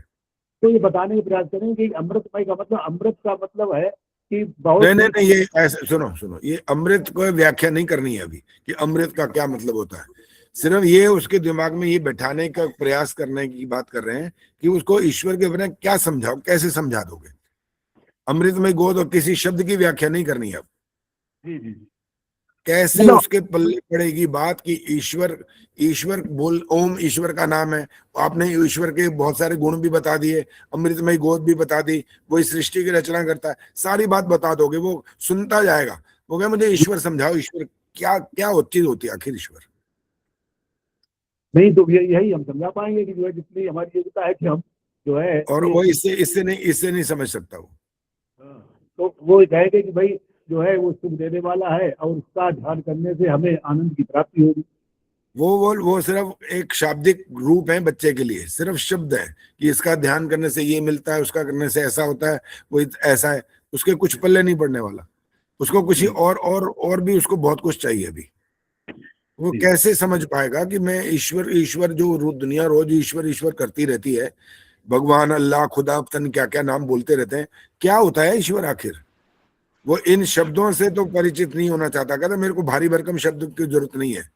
तो ये बताने का प्रयास करें कि अमृतमय का मतलब, अमृत का मतलब है कि बहुत नहीं, ये ऐसे सुनो, ये अमृत को व्याख्या नहीं करनी है अभी कि अमृत का क्या मतलब होता है। सिर्फ ये उसके दिमाग में ये बैठाने का प्रयास करने की बात कर रहे हैं कि उसको ईश्वर के बिना क्या समझाओ, कैसे समझा दोगे। अमृतमय गोद और किसी शब्द की व्याख्या नहीं करनी है अब। जी। कैसे उसके पल्ले पड़ेगी बात कि ईश्वर बोल, ओम ईश्वर का नाम है, आपने ईश्वर के बहुत सारे गुण भी बता दिए, अमृतमय गोद भी बता दी, वो इस सृष्टि की रचना करता है, सारी बात बता दोगे, वो सुनता जाएगा, वो क्या मुझे ईश्वर समझाओ, ईश्वर क्या चीज होती है आखिर ईश्वर? नहीं, तो यही हम समझा पाएंगे कि जो है जितनी हमारी योग्यता है कि हम जो है, और वो इससे नहीं समझ सकता वो। तो वो कहेंगे कि भाई जो है वो सुख देने वाला है और उसका ध्यान करने से हमें आनंद की प्राप्ति होगी। वो सिर्फ एक शाब्दिक रूप है बच्चे के लिए, सिर्फ शब्द है कि इसका ध्यान करने से ये मिलता है, उसका करने से ऐसा होता है, वो ऐसा है, उसके कुछ पल्ले नहीं पड़ने वाला, उसको कुछ और भी उसको बहुत कुछ चाहिए अभी। वो कैसे समझ पाएगा कि मैं ईश्वर जो दुनिया रोज ईश्वर करती रहती है, भगवान, अल्लाह, खुदा, पता नहीं क्या क्या नाम बोलते रहते हैं, क्या होता है ईश्वर आखिर? वो इन शब्दों से तो परिचित नहीं होना चाहता, कहता मेरे को भारी भरकम शब्द की जरूरत नहीं है,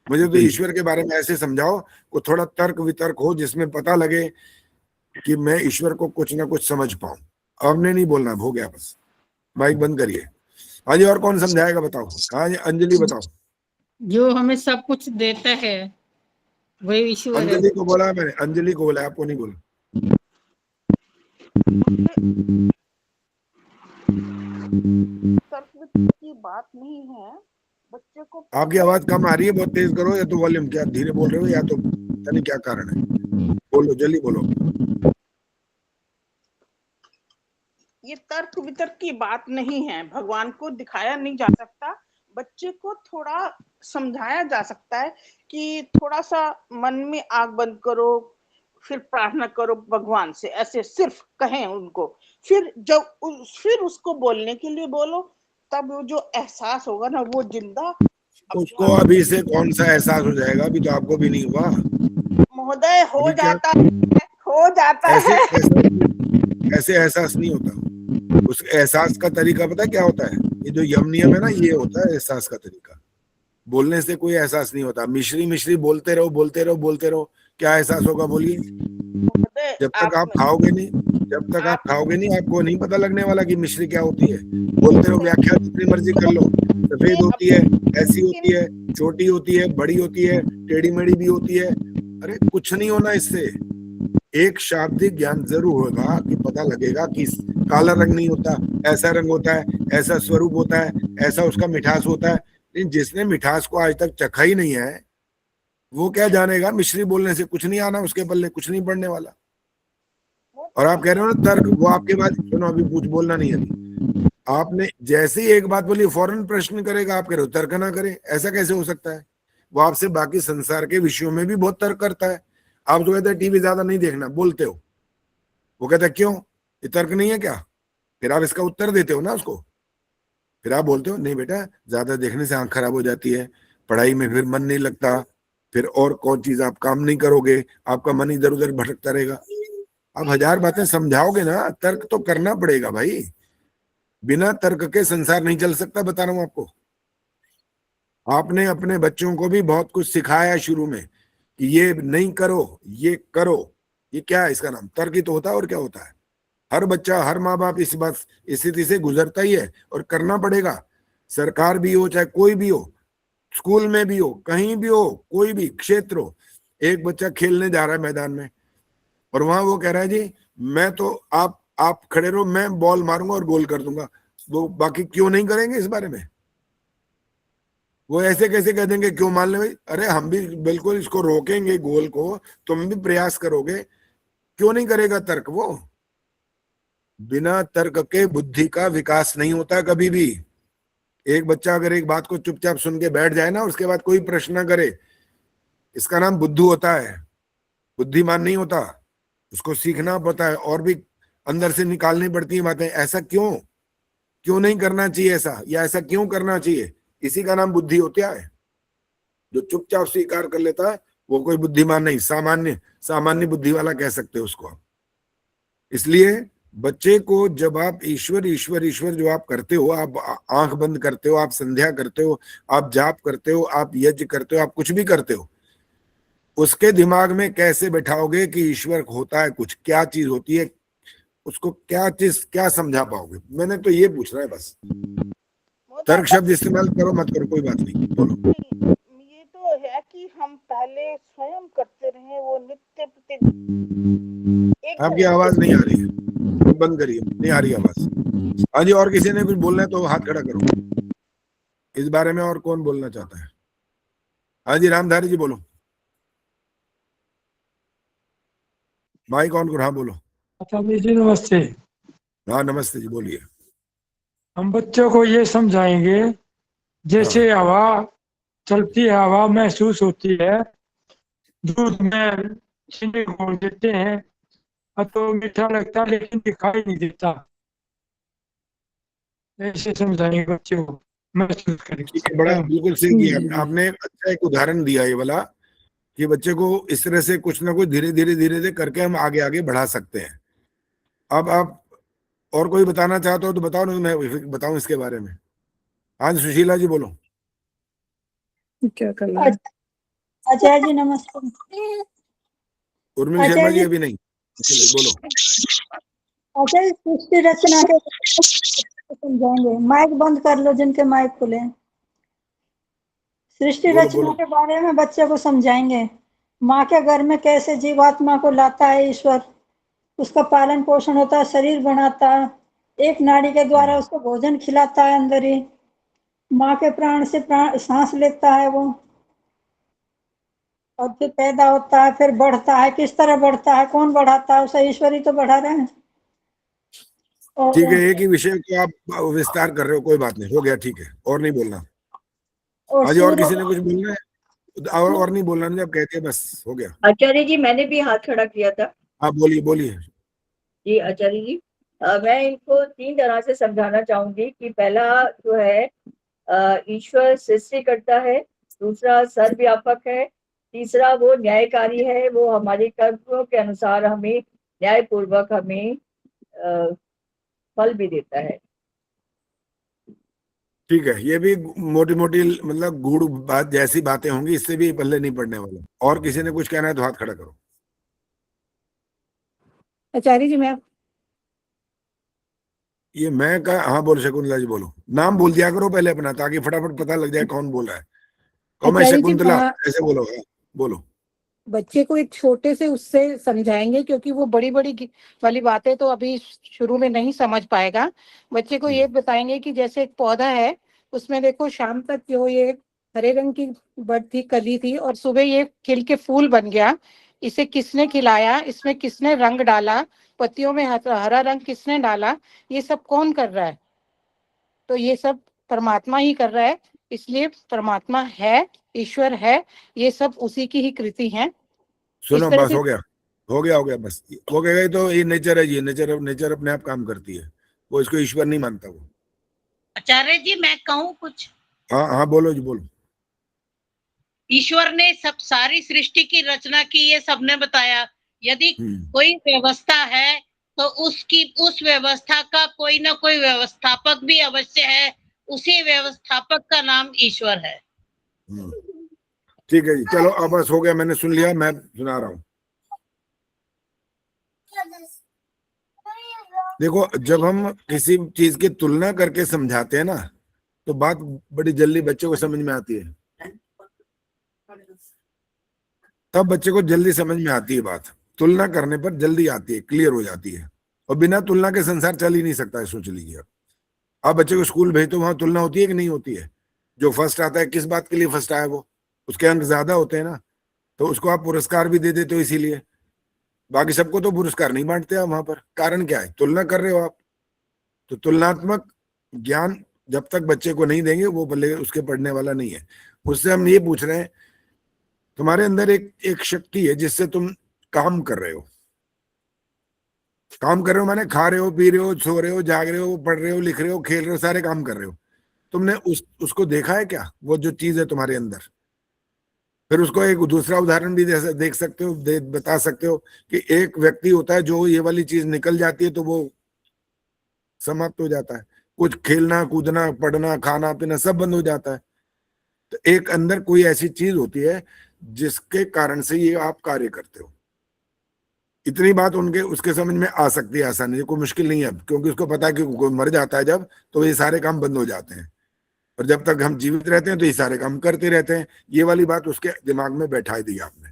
मुझे तो ईश्वर के बारे में ऐसे समझाओ को थोड़ा तर्क वितर्क हो जिसमें पता लगे कि मैं ईश्वर को कुछ ना कुछ समझ पाऊं। आपने नहीं बोलना, हो गया बस, माइक बंद करिए। हाँ जी, और कौन समझाएगा बताओ? हाँ जी, अंजलि बताओ। जो हमें सब कुछ देता है वही ईश्वर है। अंजलि को बोला मैंने, अंजलि को बोला, आपको नहीं बोला। की बात नहीं है, बच्चे को। आपकी आवाज कम आ रही है, बहुत तेज करो, या तो वॉल्यूम, क्या धीरे बोल रहे हो, या तो पता नहीं क्या कारण है, बोलो जल्दी बोलो। ये तर्क वितर्क की बात नहीं है, भगवान को दिखाया नहीं जा सकता, बच्चे को थोड़ा समझाया जा सकता है कि थोड़ा सा मन में आग बंद करो, फिर प्रार्थना करो भगवान से, ऐसे सिर्फ कहें उनको, फिर उसको बोलने के लिए बोलो, तब वो जो एहसास होगा ना, वो जिंदा। उसको अभी से कौन सा एहसास हो जाएगा, अभी तो आपको भी नहीं हुआ महोदय, हो जाता है। ऐसे एहसास नहीं होता। उस एहसास का तरीका पता है क्या होता है? ये जो यम नियम है ना, ये होता है एहसास का तरीका। बोलने से कोई एहसास नहीं होता। मिश्री मिश्री बोलते रहो बोलते रहो बोलते रहो, क्या एहसास होगा बोलिए? जब तक आप खाओगे नहीं, जब तक आप खाओगे नहीं, आपको नहीं पता लगने वाला कि मिश्री क्या होती है। बोलते रहो, व्याख्या जितनी मर्जी कर लो, सफेद होती है, ऐसी होती है, छोटी होती है, बड़ी होती है, टेढ़ी मेढ़ी भी होती है। अरे कुछ नहीं होना इससे। एक शाब्दिक ज्ञान जरूर होगा कि पता लगेगा कि काला रंग नहीं होता, ऐसा रंग होता है, ऐसा स्वरूप होता है, ऐसा उसका मिठास होता है। लेकिन जिसने मिठास को आज तक चखा ही नहीं है, वो क्या जानेगा? मिश्री बोलने से कुछ नहीं आना उसके पल्ले, कुछ नहीं पड़ने वाला। और आप कह रहे हो ना तर्क, वो आपके बाद सुनो, अभी कुछ बोलना नहीं है। अभी आपने जैसे ही एक बात बोली फौरन प्रश्न करेगा। आप कह रहे हो तर्क ना करे, ऐसा कैसे हो सकता है? वो आपसे बाकी संसार के विषयों में भी बहुत तर्क करता है। आप जो कहते हैं टीवी ज्यादा नहीं देखना, बोलते हो, वो कहता है क्यों, ये तर्क नहीं है क्या? फिर आप इसका उत्तर देते हो ना उसको। फिर आप बोलते हो नहीं बेटा, ज्यादा देखने से आंख खराब हो जाती है, पढ़ाई में फिर मन नहीं लगता, फिर और कौन चीज आप काम नहीं करोगे, आपका मन इधर उधर भटकता रहेगा। आप हजार बातें समझाओगे ना, तर्क तो करना पड़ेगा भाई। बिना तर्क के संसार नहीं चल सकता, बता रहा हूं आपको। आपने अपने बच्चों को भी बहुत कुछ सिखाया शुरू में कि ये नहीं करो, ये करो। ये क्या है? इसका नाम तर्क ही तो होता है, और क्या होता है? हर बच्चा, हर माँ बाप इस बात स्थिति से गुजरता ही है, और करना पड़ेगा। सरकार भी हो, चाहे कोई भी हो, स्कूल में भी हो, कहीं भी हो, कोई भी क्षेत्र हो। एक बच्चा खेलने जा रहा है मैदान में, और वहां वो कह रहा है जी मैं तो आप खड़े रहो, मैं बॉल मारूंगा और गोल कर दूंगा। वो बाकी क्यों नहीं करेंगे इस बारे में? वो ऐसे कैसे कह देंगे क्यों मान ले भाई? अरे हम भी बिल्कुल इसको रोकेंगे गोल को, तुम भी प्रयास करोगे, क्यों नहीं करेगा तर्क? वो बिना तर्क के बुद्धि का विकास नहीं होता कभी भी। एक बच्चा अगर एक बात को चुपचाप सुन के बैठ जाए ना, उसके बाद कोई प्रश्न ना करे, इसका नाम बुद्धू होता है, बुद्धिमान नहीं होता। उसको सीखना पड़ता है, और भी अंदर से निकालनी पड़ती है बातें। ऐसा क्यों नहीं करना चाहिए ऐसा, या ऐसा क्यों करना चाहिए, इसी का नाम बुद्धि होता है। जो चुपचाप स्वीकार कर लेता है वो कोई बुद्धिमान नहीं, सामान्य बुद्धि वाला कह सकते हो उसको। इसलिए बच्चे को जब आप ईश्वर ईश्वर ईश्वर जो आप करते हो, आप आंख बंद करते हो, आप संध्या करते हो, आप जाप करते हो, आप यज्ञ करते हो, आप कुछ भी करते हो, उसके दिमाग में कैसे बैठाओगे कि ईश्वर होता है कुछ, क्या चीज होती है, उसको क्या समझा पाओगे? मैंने तो ये पूछ रहा है बस। तर्क शब्द इस्तेमाल करो मत करो कोई बात नहीं, बोलो। ये तो है कि हम पहले स्वयं करते रहे, वो नित्य प्रतिदिन। आपकी आवाज नहीं आ रही है, बंद करिए, नहीं आ रही आवाज। हाँ जी, और किसी ने कुछ बोलना है तो हाथ खड़ा करो इस बारे में। और कौन बोलना चाहता है? हाँ जी, रामधारी जी बोलो, माइक ऑन करो। हाँ बोलो। जी नमस्ते। हाँ नमस्ते जी, बोलिए। हम बच्चों को ये समझाएंगे, जैसे हवा चलती है, हवा महसूस होती है, दूध में चीनी घोल देते हैं तो मीठा लगता है लेकिन दिखाई नहीं देता। ऐसे समझाएंगे बच्चों को महसूस करेंगे। बड़ा बिल्कुल सही किया आपने। अच्छा एक उदाहरण दिया ये वाला कि बच्चे को इस तरह से कुछ ना कुछ धीरे धीरे करके हम आगे बढ़ा सकते हैं। अब आप और कोई बताना चाहते हो तो बताओ, नहीं मैं बताऊं इसके बारे में। हाँ सुशीला जी बोलो। क्या करना है? आचार्य जी नमस्ते। उर्मिल शर्मा जी अभी नहीं, बोलो। आचार्य सृष्टि रचना के समझाएंगे। माइक बंद कर लो जिनके माइक खुले। सृष्टि रचना के बारे में बच्चे को समझाएंगे। माँ के घर में कैसे जीवात्मा को लाता है ईश्वर, उसका पालन पोषण होता है, शरीर बनाता है, एक नाड़ी के द्वारा उसको भोजन खिलाता है, अंदर ही माँ के प्राण से सांस लेता है वो, और फिर पैदा होता है, फिर बढ़ता है। किस तरह बढ़ता है, कौन बढ़ाता है उसे? ईश्वर ही तो बढ़ा रहे हैं। ठीक है, एक ही विषय को आप विस्तार कर रहे हो, कोई बात नहीं, हो गया, ठीक है, और नहीं बोलना। आज और किसी ने कुछ बोलना है? और नहीं बोलना, जब कहते हैं बस हो गया। आचार्य जी मैंने भी हाथ खड़ा किया था। हाँ बोलिए जी आचार्य जी, मैं इनको 3 तरह से समझाना चाहूंगी कि पहला जो है ईश्वर सृष्टि करता है, दूसरा सर्वव्यापक है, तीसरा वो न्यायकारी है, वो हमारे कर्मों के अनुसार हमें न्यायपूर्वक हमें फल भी देता है। ठीक है, ये भी मोटी मोटी मतलब गूढ़ बात जैसी बातें होंगी, इससे भी पल्ले नहीं पड़ने वाले। और किसी ने कुछ कहना है तो हाथ खड़ा करो। आचार्य जी मैं ये मैं का हाँ बोलो शकुंतला जी, बोलो। नाम बोल दिया करो पहले अपना, ताकि फटाफट पता लग जाए कौन बोल रहा है। कहो मैं आचार्य जी शकुंतला, ऐसे बोलो। हाँ बोलो। बच्चे को एक छोटे से उससे समझाएंगे, क्योंकि वो बड़ी बड़ी वाली बातें तो अभी शुरू में नहीं समझ पाएगा। बच्चे को ये बताएंगे कि जैसे एक पौधा है, उसमें देखो शाम तक जो ये हरे रंग की बढ़ती कली थी और सुबह ये खिल के फूल बन गया। इसे किसने खिलाया, इसमें किसने रंग डाला, पत्तियों में हरा रंग किसने डाला, ये सब कौन कर रहा है? तो ये सब परमात्मा ही कर रहा है। इसलिए परमात्मा है, ईश्वर है, ये सब उसी की ही कृति है। सुनो बस हो गया, हो गया, हो गया बस। वो कहेगा तो ये नेचर है, ये नेचर नेचर अपने आप काम करती है, वो इसको ईश्वर नहीं मानता वो। आचार्य जी मैं कहूँ कुछ? हाँ हाँ बोलो जी, बोलो। ईश्वर ने सब सारी सृष्टि की रचना की, ये सबने बताया। यदि कोई व्यवस्था है तो उसकी उस व्यवस्था का कोई ना कोई व्यवस्थापक भी अवश्य है। उसी व्यवस्थापक का नाम ईश्वर है। ठीक है जी, चलो अब बस हो गया, मैंने सुन लिया, मैं सुना रहा हूँ। देखो, जब हम किसी चीज की तुलना करके समझाते हैं ना, तो बात बड़ी जल्दी बच्चे को समझ में आती है। तब बच्चे को जल्दी समझ में आती है बात, तुलना करने पर जल्दी आती है, क्लियर हो जाती है। और बिना तुलना के संसार चल ही नहीं सकता है, सोच लीजिए। आप बच्चे को स्कूल भेजते हो, वहां तुलना होती है कि नहीं होती है? जो फर्स्ट आता है, किस बात के लिए फर्स्ट आया वो, उसके अंक ज्यादा होते हैं ना, तो उसको आप पुरस्कार भी दे देते हो इसीलिए। बाकी सबको तो पुरस्कार नहीं बांटते आप वहां पर। कारण क्या है? तुलना कर रहे हो आप। तो तुलनात्मक ज्ञान जब तक बच्चे को नहीं देंगे, वो भले उसके पढ़ने वाला नहीं है। उससे हम ये पूछ रहे हैं, तुम्हारे अंदर एक शक्ति है जिससे तुम काम कर रहे हो। काम कर रहे हो माने खा रहे हो, पी रहे हो, सो रहे हो, जाग रहे हो, पढ़ रहे हो, लिख रहे हो, खेल रहे हो, सारे काम कर रहे हो। तुमने उसको देखा है क्या, वो जो चीज है तुम्हारे अंदर? फिर उसको एक दूसरा उदाहरण भी देख सकते हो, बता सकते हो कि एक व्यक्ति होता है जो ये वाली चीज निकल जाती है तो वो समाप्त हो जाता है। कुछ खेलना कूदना, पढ़ना, खाना पीना सब बंद हो जाता है। तो एक अंदर कोई ऐसी चीज होती है जिसके कारण से ये आप कार्य करते हो। इतनी बात उसके समझ में आ सकती है, आसानी से, कोई मुश्किल नहीं है, क्योंकि उसको पता है कि कोई मर जाता है जब, तो ये सारे काम बंद हो जाते हैं। और जब तक हम जीवित रहते हैं तो ये सारे काम करते रहते हैं। ये वाली बात उसके दिमाग में बैठा दी आपने।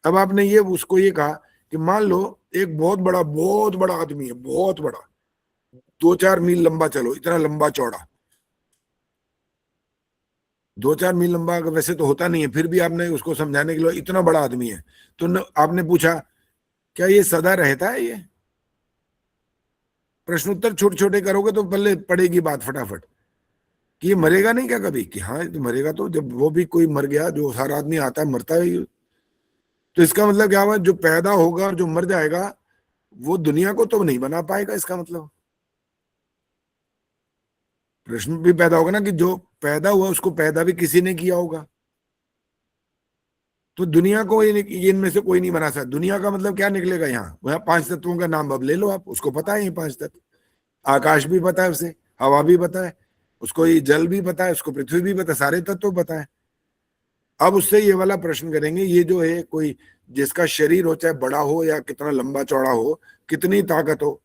अब आपने ये उसको ये कहा कि मान लो एक बहुत बड़ा आदमी है, बहुत बड़ा, 2-4 मील लंबा, चलो इतना लंबा चौड़ा, 2-4 मील लंबा वैसे तो होता नहीं है, फिर भी आपने उसको समझाने के लिए इतना बड़ा आदमी है, तो आपने पूछा क्या ये सदा रहता है? ये प्रश्न उत्तर छोटे छोटे करोगे तो पहले पड़ेगी बात फटाफट कि ये मरेगा नहीं क्या कभी? कि हाँ तो मरेगा, तो जब वो भी कोई मर गया, जो सारा आदमी आता है मरता है, तो इसका मतलब क्या हुआ? जो पैदा होगा और जो मर जाएगा वो दुनिया को तो नहीं बना पाएगा। इसका मतलब प्रश्न भी पैदा होगा ना कि जो पैदा हुआ उसको पैदा भी किसी ने किया होगा, तो दुनिया को इनमें से कोई नहीं बना सकता। दुनिया का मतलब क्या निकलेगा? वहां 5 तत्वों का नाम अब ले लो आप, उसको पता है ये 5 तत्व। आकाश भी पता है उसे, हवा भी पता है उसको, ये जल भी पता है उसको, पृथ्वी भी पता है, सारे तत्व पता है। अब उससे ये वाला प्रश्न करेंगे, ये जो है कोई जिसका शरीर हो, चाहे बड़ा हो या कितना लंबा चौड़ा हो, कितनी ताकत हो,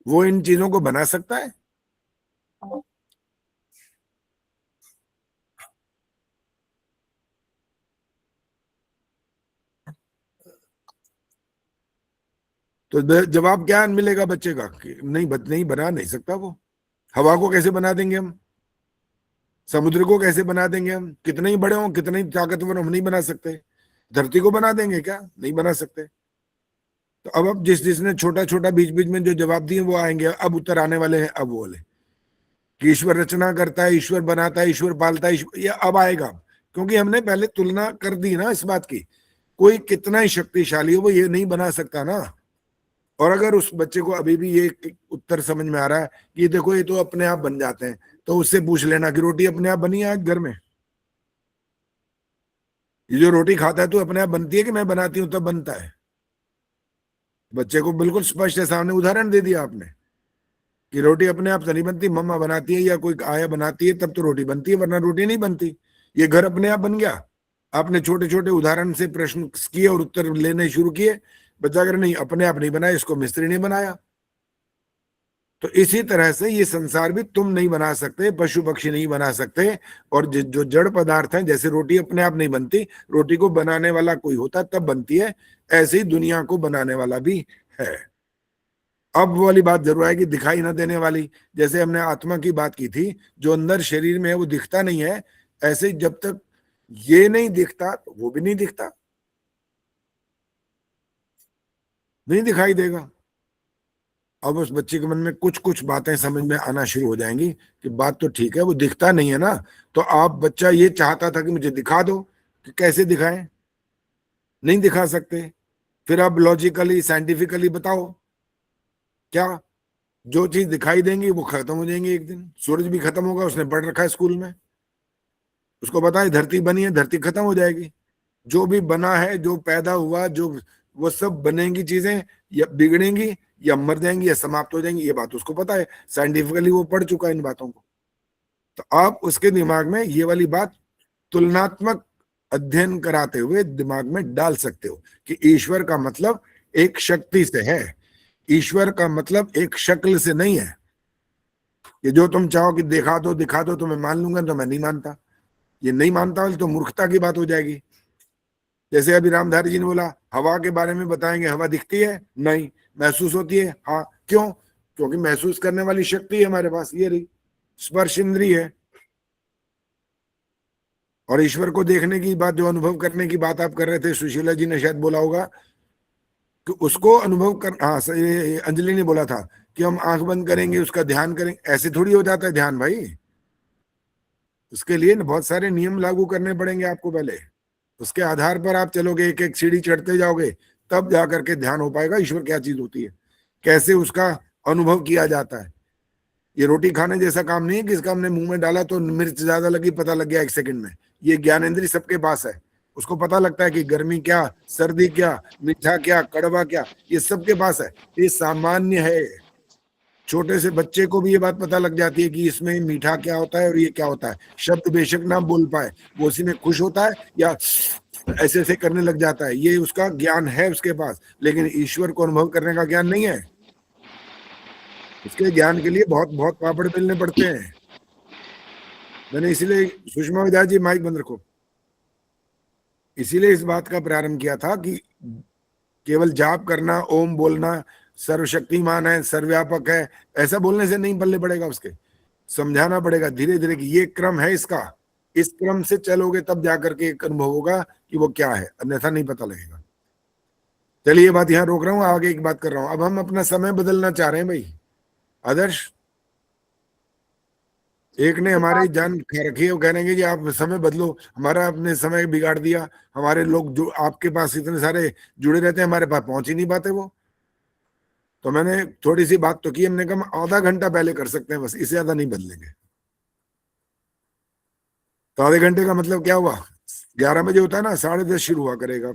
वो इन चीजों को बना सकता है? तो जवाब क्या मिलेगा बच्चे का कि नहीं बना नहीं सकता वो। हवा को कैसे बना देंगे हम? समुद्र को कैसे बना देंगे हम? कितने ही बड़े हों, कितने ही ताकतवर, हम नहीं बना सकते। धरती को बना देंगे क्या? नहीं बना सकते। तो अब जिसने छोटा छोटा बीच बीच में जो जवाब दिए वो आएंगे। अब उत्तर आने वाले हैं। अब वो बोले कि ईश्वर रचना करता है, ईश्वर बनाता है, ईश्वर पालता है, ये अब आएगा, क्योंकि हमने पहले तुलना कर दी ना इस बात की। कोई कितना ही शक्तिशाली हो, वो ये नहीं बना सकता ना। और अगर उस बच्चे को अभी भी ये उत्तर समझ में आ रहा है कि देखो ये तो अपने आप बन जाते हैं, तो उससे पूछ लेना कि रोटी अपने आप बनी है आज घर में? ये जो रोटी खाता है तो अपने आप बनती है कि मैं बनाती हूं तब बनता है? बच्चे को बिल्कुल स्पष्ट है, सामने उदाहरण दे दिया आपने। 2 चम्मच तेल डालो, 1 चम्मच नमक डालो, 1 चम्मच चीनी डालो, 1 चम्मच दूध डालो, 1 चम्मच कि रोटी अपने आप तो नहीं बनती, मम्मा बनाती है या कोई आया बनाती है तब तो रोटी बनती है, वरना रोटी नहीं बनती। ये घर अपने आप बन गया। आपने छोटे छोटे उदाहरण से प्रश्न किए और उत्तर लेने शुरू किए, बच्चा अगर नहीं अपने आप नहीं बनाया, इसको मिस्त्री नहीं बनाया। तो इसी तरह से ये संसार भी तुम नहीं बना सकते, पशु पक्षी नहीं बना सकते, और जो जड़ पदार्थ हैं, जैसे रोटी अपने आप नहीं बनती, रोटी को बनाने वाला कोई होता तब बनती है, ऐसे ही दुनिया को बनाने वाला भी है। अब वो वाली बात जरूर आएगी, दिखाई ना देने वाली। जैसे हमने आत्मा की बात की थी, जो अंदर शरीर में है वो दिखता नहीं है, ऐसे जब तक ये नहीं दिखता तो वो भी नहीं दिखता, नहीं दिखाई देगा। अब उस बच्चे के मन में कुछ कुछ बातें समझ में आना शुरू हो जाएंगी कि बात तो ठीक है, वो दिखता नहीं है ना। तो आप बच्चा ये चाहता था कि मुझे दिखा दो, कि कैसे दिखाएं, नहीं दिखा सकते। फिर आप लॉजिकली साइंटिफिकली बताओ, क्या जो चीज दिखाई देंगी वो खत्म हो जाएंगी एक दिन। सूरज भी खत्म होगा, उसने पढ़ रखा है स्कूल में, उसको पता है धरती बनी है, धरती खत्म हो जाएगी। जो भी बना है, जो पैदा हुआ, जो वो सब बनेंगी चीजें, या बिगड़ेंगी या मर जाएंगी या समाप्त हो जाएंगी, ये बात उसको पता है, साइंटिफिकली वो पढ़ चुका है इन बातों को। तो आप उसके दिमाग में ये वाली बात तुलनात्मक अध्ययन कराते हुए दिमाग में डाल सकते हो कि ईश्वर का मतलब एक शक्ति से है, ईश्वर का मतलब एक शक्ल से नहीं है। कि जो तुम चाहो कि दिखा दो तो मैं मान लूंगा, तो मैं नहीं मानता। ये नहीं मानता तो मूर्खता की बात हो जाएगी। जैसे अभी रामधारी जी ने बोला हवा के बारे में बताएंगे, हवा दिखती है? नहीं। महसूस होती है? हाँ। क्यों? क्योंकि महसूस करने वाली शक्ति है हमारे पास, ये रही स्पर्श इंद्रिय है। और ईश्वर को देखने की बात, जो अनुभव करने की बात आप कर रहे थे, सुशीला जी ने शायद बोला होगा कि उसको अनुभव कर, हाँ अंजलि ने बोला था कि हम आंख बंद करेंगे, उसका ध्यान करेंगे। ऐसे थोड़ी हो जाता है ध्यान भाई, उसके लिए बहुत सारे नियम लागू करने पड़ेंगे आपको पहले। उसके आधार पर आप चलोगे, एक एक सीढ़ी चढ़ते जाओगे, तब जाकर के ध्यान हो पाएगा ईश्वर क्या चीज होती है, कैसे उसका अनुभव किया जाता है। ये रोटी खाने जैसा काम नहीं है कि इसका हमने मुंह में डाला तो मिर्च ज्यादा लगी, पता लग गया 1 सेकंड में। ये ज्ञानेंद्रिय सबके पास है, उसको पता लगता है कि गर्मी क्या, सर्दी क्या, मीठा क्या, कड़वा क्या, ये सबके पास है। ये सामान्य है। छोटे से बच्चे को भी ये बात पता लग जाती है कि इसमें मीठा क्या होता है और ये क्या होता है। शब्द बेशक ना बोल पाए, वो उसी में खुश होता है या ऐसे ऐसे करने लग जाता है, ये उसका ज्ञान है उसके पास। लेकिन ईश्वर को अनुभव करने का ज्ञान नहीं है। उसके ज्ञान के लिए बहुत बहुत पापड़ बेलने पड़ते हैं। मैंने इसीलिए, सुषमा विद्यार्थी जी माइक बंद रखो, इसीलिए इस बात का प्रारंभ किया था कि केवल जाप करना, ओम बोलना, सर्वशक्तिमान है, सर्वव्यापक है, ऐसा बोलने से नहीं पल्ले पड़ेगा। उसके समझाना पड़ेगा धीरे धीरे कि ये क्रम है इसका, इस क्रम से चलोगे तब जाकर के एक अनुभव होगा कि वो क्या है, अन्यथा नहीं पता लगेगा। चलिए ये बात यहाँ रोक रहा हूँ, आगे एक बात कर रहा हूँ। अब हम अपना समय बदलना चाह रहे हैं भाई। आदर्श, एक ने हमारी जान खा रखी है, वो कह रहे हैं कि आप समय बदलो, हमारा अपने समय बिगाड़ दिया। हमारे लोग जो आपके पास इतने सारे जुड़े रहते हैं, हमारे पास पहुंच ही नहीं पाते वो। तो मैंने थोड़ी सी बात तो की, हमने कहा आधा घंटा पहले कर सकते हैं बस, इससे ज्यादा नहीं बदलेंगे। तो आधे घंटे का मतलब क्या हुआ? 11 बजे होता है ना, 10:30 शुरू हुआ करेगा।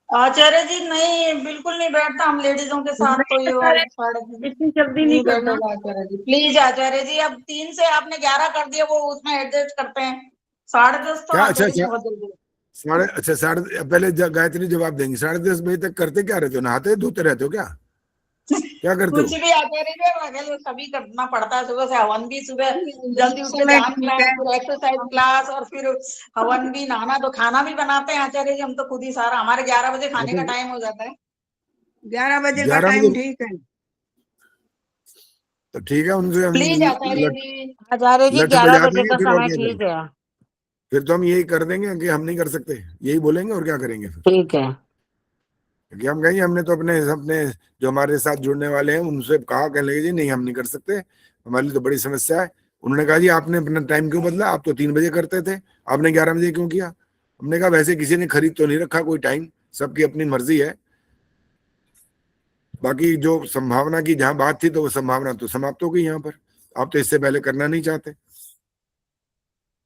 आचार्य जी नहीं, बिल्कुल नहीं बैठता हम लेडीजों के साथ, तो ये इतनी जल्दी नहीं करना आचार्य जी, प्लीज आचार्य जी। अब 3 से आपने 11 कर दिया, वो उसमें एडजस्ट करते हैं। 10:30 तो अच्छा बहुत जल्दी। साढ़े पहले गायत्री जवाब देंगी। 10:30 बजे तक करते क्या रहते हो? नहाते धोते रहते हो क्या? क्या करते हो? कुछ भी आचार्य जी, सभी करना पड़ता है। सुबह से हवन भी, सुबह जल्दी उठ के ध्यान क्लास, फिर एक्सरसाइज क्लास, और फिर हवन भी, नहाना, तो खाना भी बनाते हैं आचार्य जी हम तो खुद ही सारा। हमारे 11 बजे खाने का टाइम हो जाता है। 11 बजे का टाइम ठीक है, तो ठीक है, उनसे प्लीज आचार्य जी। आचार्य जी 11 बजे का समय ठीक है। फिर तो हम यही कर देंगे कि हम नहीं कर सकते, यही बोलेंगे और क्या करेंगे फिर। ठीक है, क्योंकि हम कहेंगे हमने तो अपने जो हमारे साथ जुड़ने वाले हैं उनसे कहा, कह लगे जी नहीं हम नहीं कर सकते, हमारे लिए तो बड़ी समस्या है। उन्होंने कहा जी आपने अपना टाइम क्यों बदला, आप तो 3 बजे करते थे, आपने 11 बजे क्यों किया? हमने कहा वैसे किसी ने खरीद तो नहीं रखा कोई टाइम, सबकी अपनी मर्जी है। बाकी जो संभावना की जहां बात थी, तो वो संभावना तो समाप्त हो गई यहाँ पर। आप तो इससे पहले करना नहीं चाहते,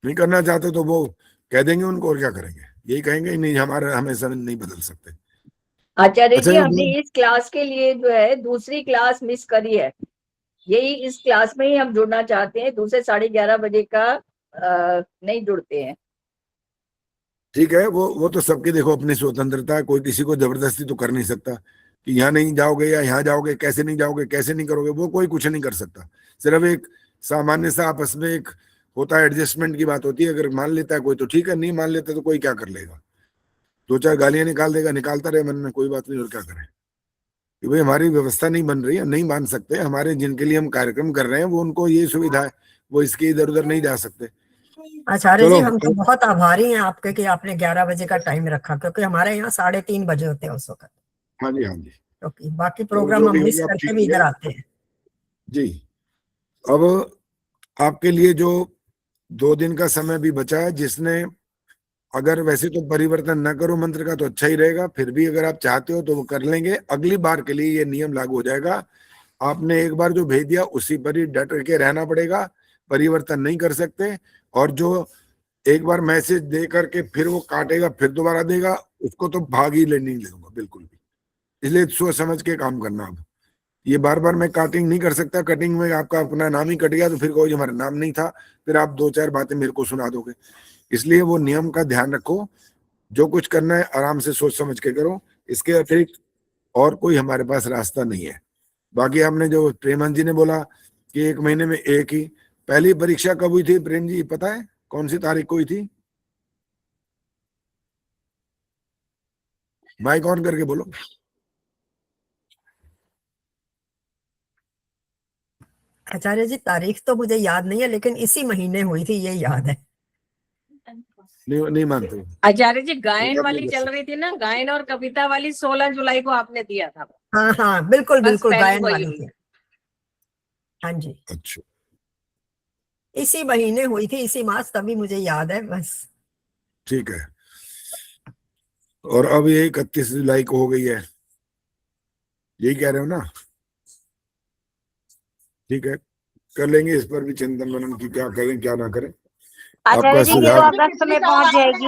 नहीं करना चाहते तो वो कह देंगे उनको, और क्या करेंगे? यही कहेंगे नहीं हमारा, हमें समय नहीं बदल सकते। आचार्य जी हमने इस क्लास के लिए जो है दूसरी क्लास मिस करी है, यही इस क्लास में ही हम जुड़ना चाहते हैं, दूसरे 11:30 बजे का नहीं जुड़ते हैं। ठीक है, वो तो सबकी देखो अपनी स्वतंत्रता है, कोई किसी को जबरदस्ती तो कर नहीं सकता कि यहाँ नहीं जाओगे या यहाँ जाओगे, कैसे नहीं जाओगे, कैसे नहीं करोगे, वो कोई कुछ नहीं कर सकता। सिर्फ एक सामान्य सा आपस में एक होता है, एडजस्टमेंट की बात होती है। अगर मान लेता है कोई तो ठीक है, नहीं मान लेता तो कोई क्या कर लेगा, 2-4 गालियां निकाल देगा, निकालता रहे मन में, कोई बात नहीं, और क्या करें कि भाई हमारी व्यवस्था नहीं बन रही है, नहीं मान सकते, हमारे जिनके लिए हम कार्यक्रम कर रहे हैं वो उनको ये सुविधा है, वो इसके इधर उधर नहीं जा सकते। आचार्य जी, हम तो बहुत आभारी हैं आपके कि आपने 11 बजे का टाइम रखा, क्योंकि हमारे यहाँ 3:30 बजे होते हैं उस वक्त। हाँ जी, हाँ जी, क्योंकि बाकी प्रोग्राम हम मिस करके भी इधर आते हैं जी। अब आपके लिए जो 2 दिन का समय भी बचा है, जिसने अगर वैसे तो परिवर्तन न करो मंत्र का तो अच्छा ही रहेगा, फिर भी अगर आप चाहते हो तो वो कर लेंगे। अगली बार के लिए ये नियम लागू हो जाएगा, आपने एक बार जो भेज दिया उसी पर ही डट के रहना पड़ेगा, परिवर्तन नहीं कर सकते। और जो एक बार मैसेज दे करके फिर वो काटेगा फिर दोबारा देगा, उसको तो भाग ही नहीं दूंगा बिल्कुल भी। इसलिए सोच समझ के काम करना। अब ये बार बार मैं काटिंग नहीं कर सकता, कटिंग में आपका अपना नाम ही कट गया तो फिर कोई हमारा नाम नहीं था, फिर आप 2-4 बातें मेरे को सुना दोगे। इसलिए वो नियम का ध्यान रखो, जो कुछ करना है आराम से सोच समझ के करो, इसके अतिरिक्त और कोई हमारे पास रास्ता नहीं है। बाकी आपने जो प्रेमन जी ने बोला कि 1 महीने में एक ही, पहली परीक्षा कब हुई थी प्रेम जी, पता है कौन सी तारीख को हुई थी? माइक ऑन करके बोलो। आचार्य जी, तारीख तो मुझे याद नहीं है, लेकिन इसी महीने हुई थी, ये याद है। नहीं मानते आचार्य जी, गायन वाली चल रही थी ना, गायन और कविता वाली 16 जुलाई को आपने दिया था। हाँ हाँ, बिल्कुल बिल्कुल, पहली गायन वही वाली हुई। थी। हाँ जी, अच्छा, इसी महीने हुई थी, इसी मास, तभी मुझे याद है बस। ठीक है। और अब ये 31 जुलाई को हो गई है, यही कह रहे हो ना? ठीक है, कर लेंगे इस पर भी चिंतन मनन की, क्या करें क्या ना करें। आचार्य जी, ये तो अगस्त में पहुंच जाएगी,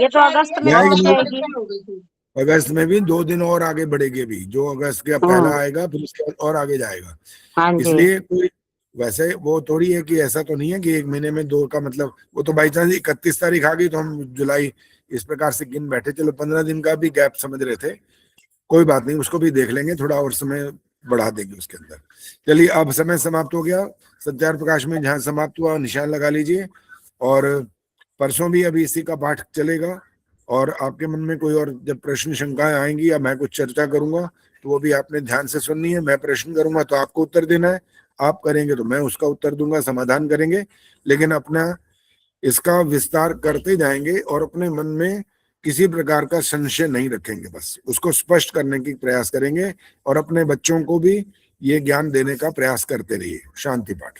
ये तो अगस्त में पहुंच जाएगी। अगस्त में भी 2 दिन और आगे बढ़ेगी अभी, जो अगस्त का पहला आएगा फिर उसके बाद और आगे जाएगा। हाँ जी। इसलिए कोई वैसे वो थोड़ी है कि ऐसा तो नहीं है कि 1 महीने में 2 का मतलब, वो तो बाई चांस 31 तारीख आ गई तो हम जुलाई इस प्रकार से गिन बैठे, चलो 15 दिन का भी गैप समझ रहे थे, कोई बात नहीं, उसको भी देख लेंगे, थोड़ा और समय बढ़ा देंगे उसके अंदर। चलिए, अब समय समाप्त हो गया, सत्यार प्रकाश में जहां समाप्त हुआ निशान लगा लीजिए। और परसों भी अभी इसी का पाठ चलेगा, और आपके मन में कोई और जब प्रश्न शंकाएं आएंगी या मैं कुछ चर्चा करूंगा तो वो भी आपने ध्यान से सुननी है। मैं प्रश्न करूंगा तो आपको उत्तर देना है, आप करेंगे तो मैं उसका उत्तर दूंगा, समाधान करेंगे, लेकिन अपना इसका विस्तार करते जाएंगे और अपने मन में किसी प्रकार का संशय नहीं रखेंगे, बस उसको स्पष्ट करने की प्रयास करेंगे और अपने बच्चों को भी ये ज्ञान देने का प्रयास करते रहिए। शांति पाठ।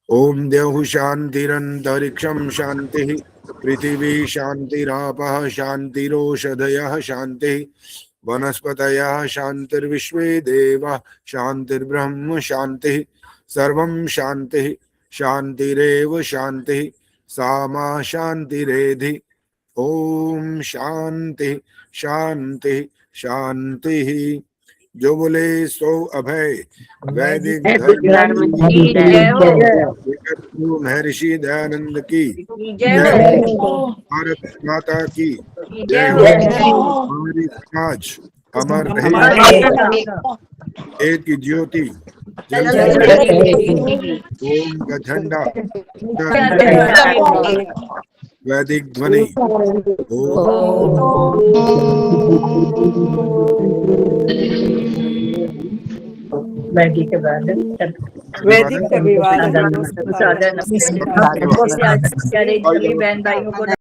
ओम देव शांतिरंतरिक्षम शांति, पृथिवी शांतिरापः शांतिरोषधयः शांति, वनस्पतयः शांतिर्विश्वे देवाः शांतिर्ब्रह्म शांति, सर्वं शांति शांतिरेव शांति, सा मा शांतिरेधि। ओम शांति शांति शांति। जो बोले सो अभय। वैदिक धर्म की जय हो। महर्षि दयानंद की जय हो। भारत माता की जय हो। हमारी समाज अमर रहे। एक ज्योति ओम का झंडा वैदिक ध्वनि। वैदिक वैदिक का विवाद साधन सभी बहन भाइयों को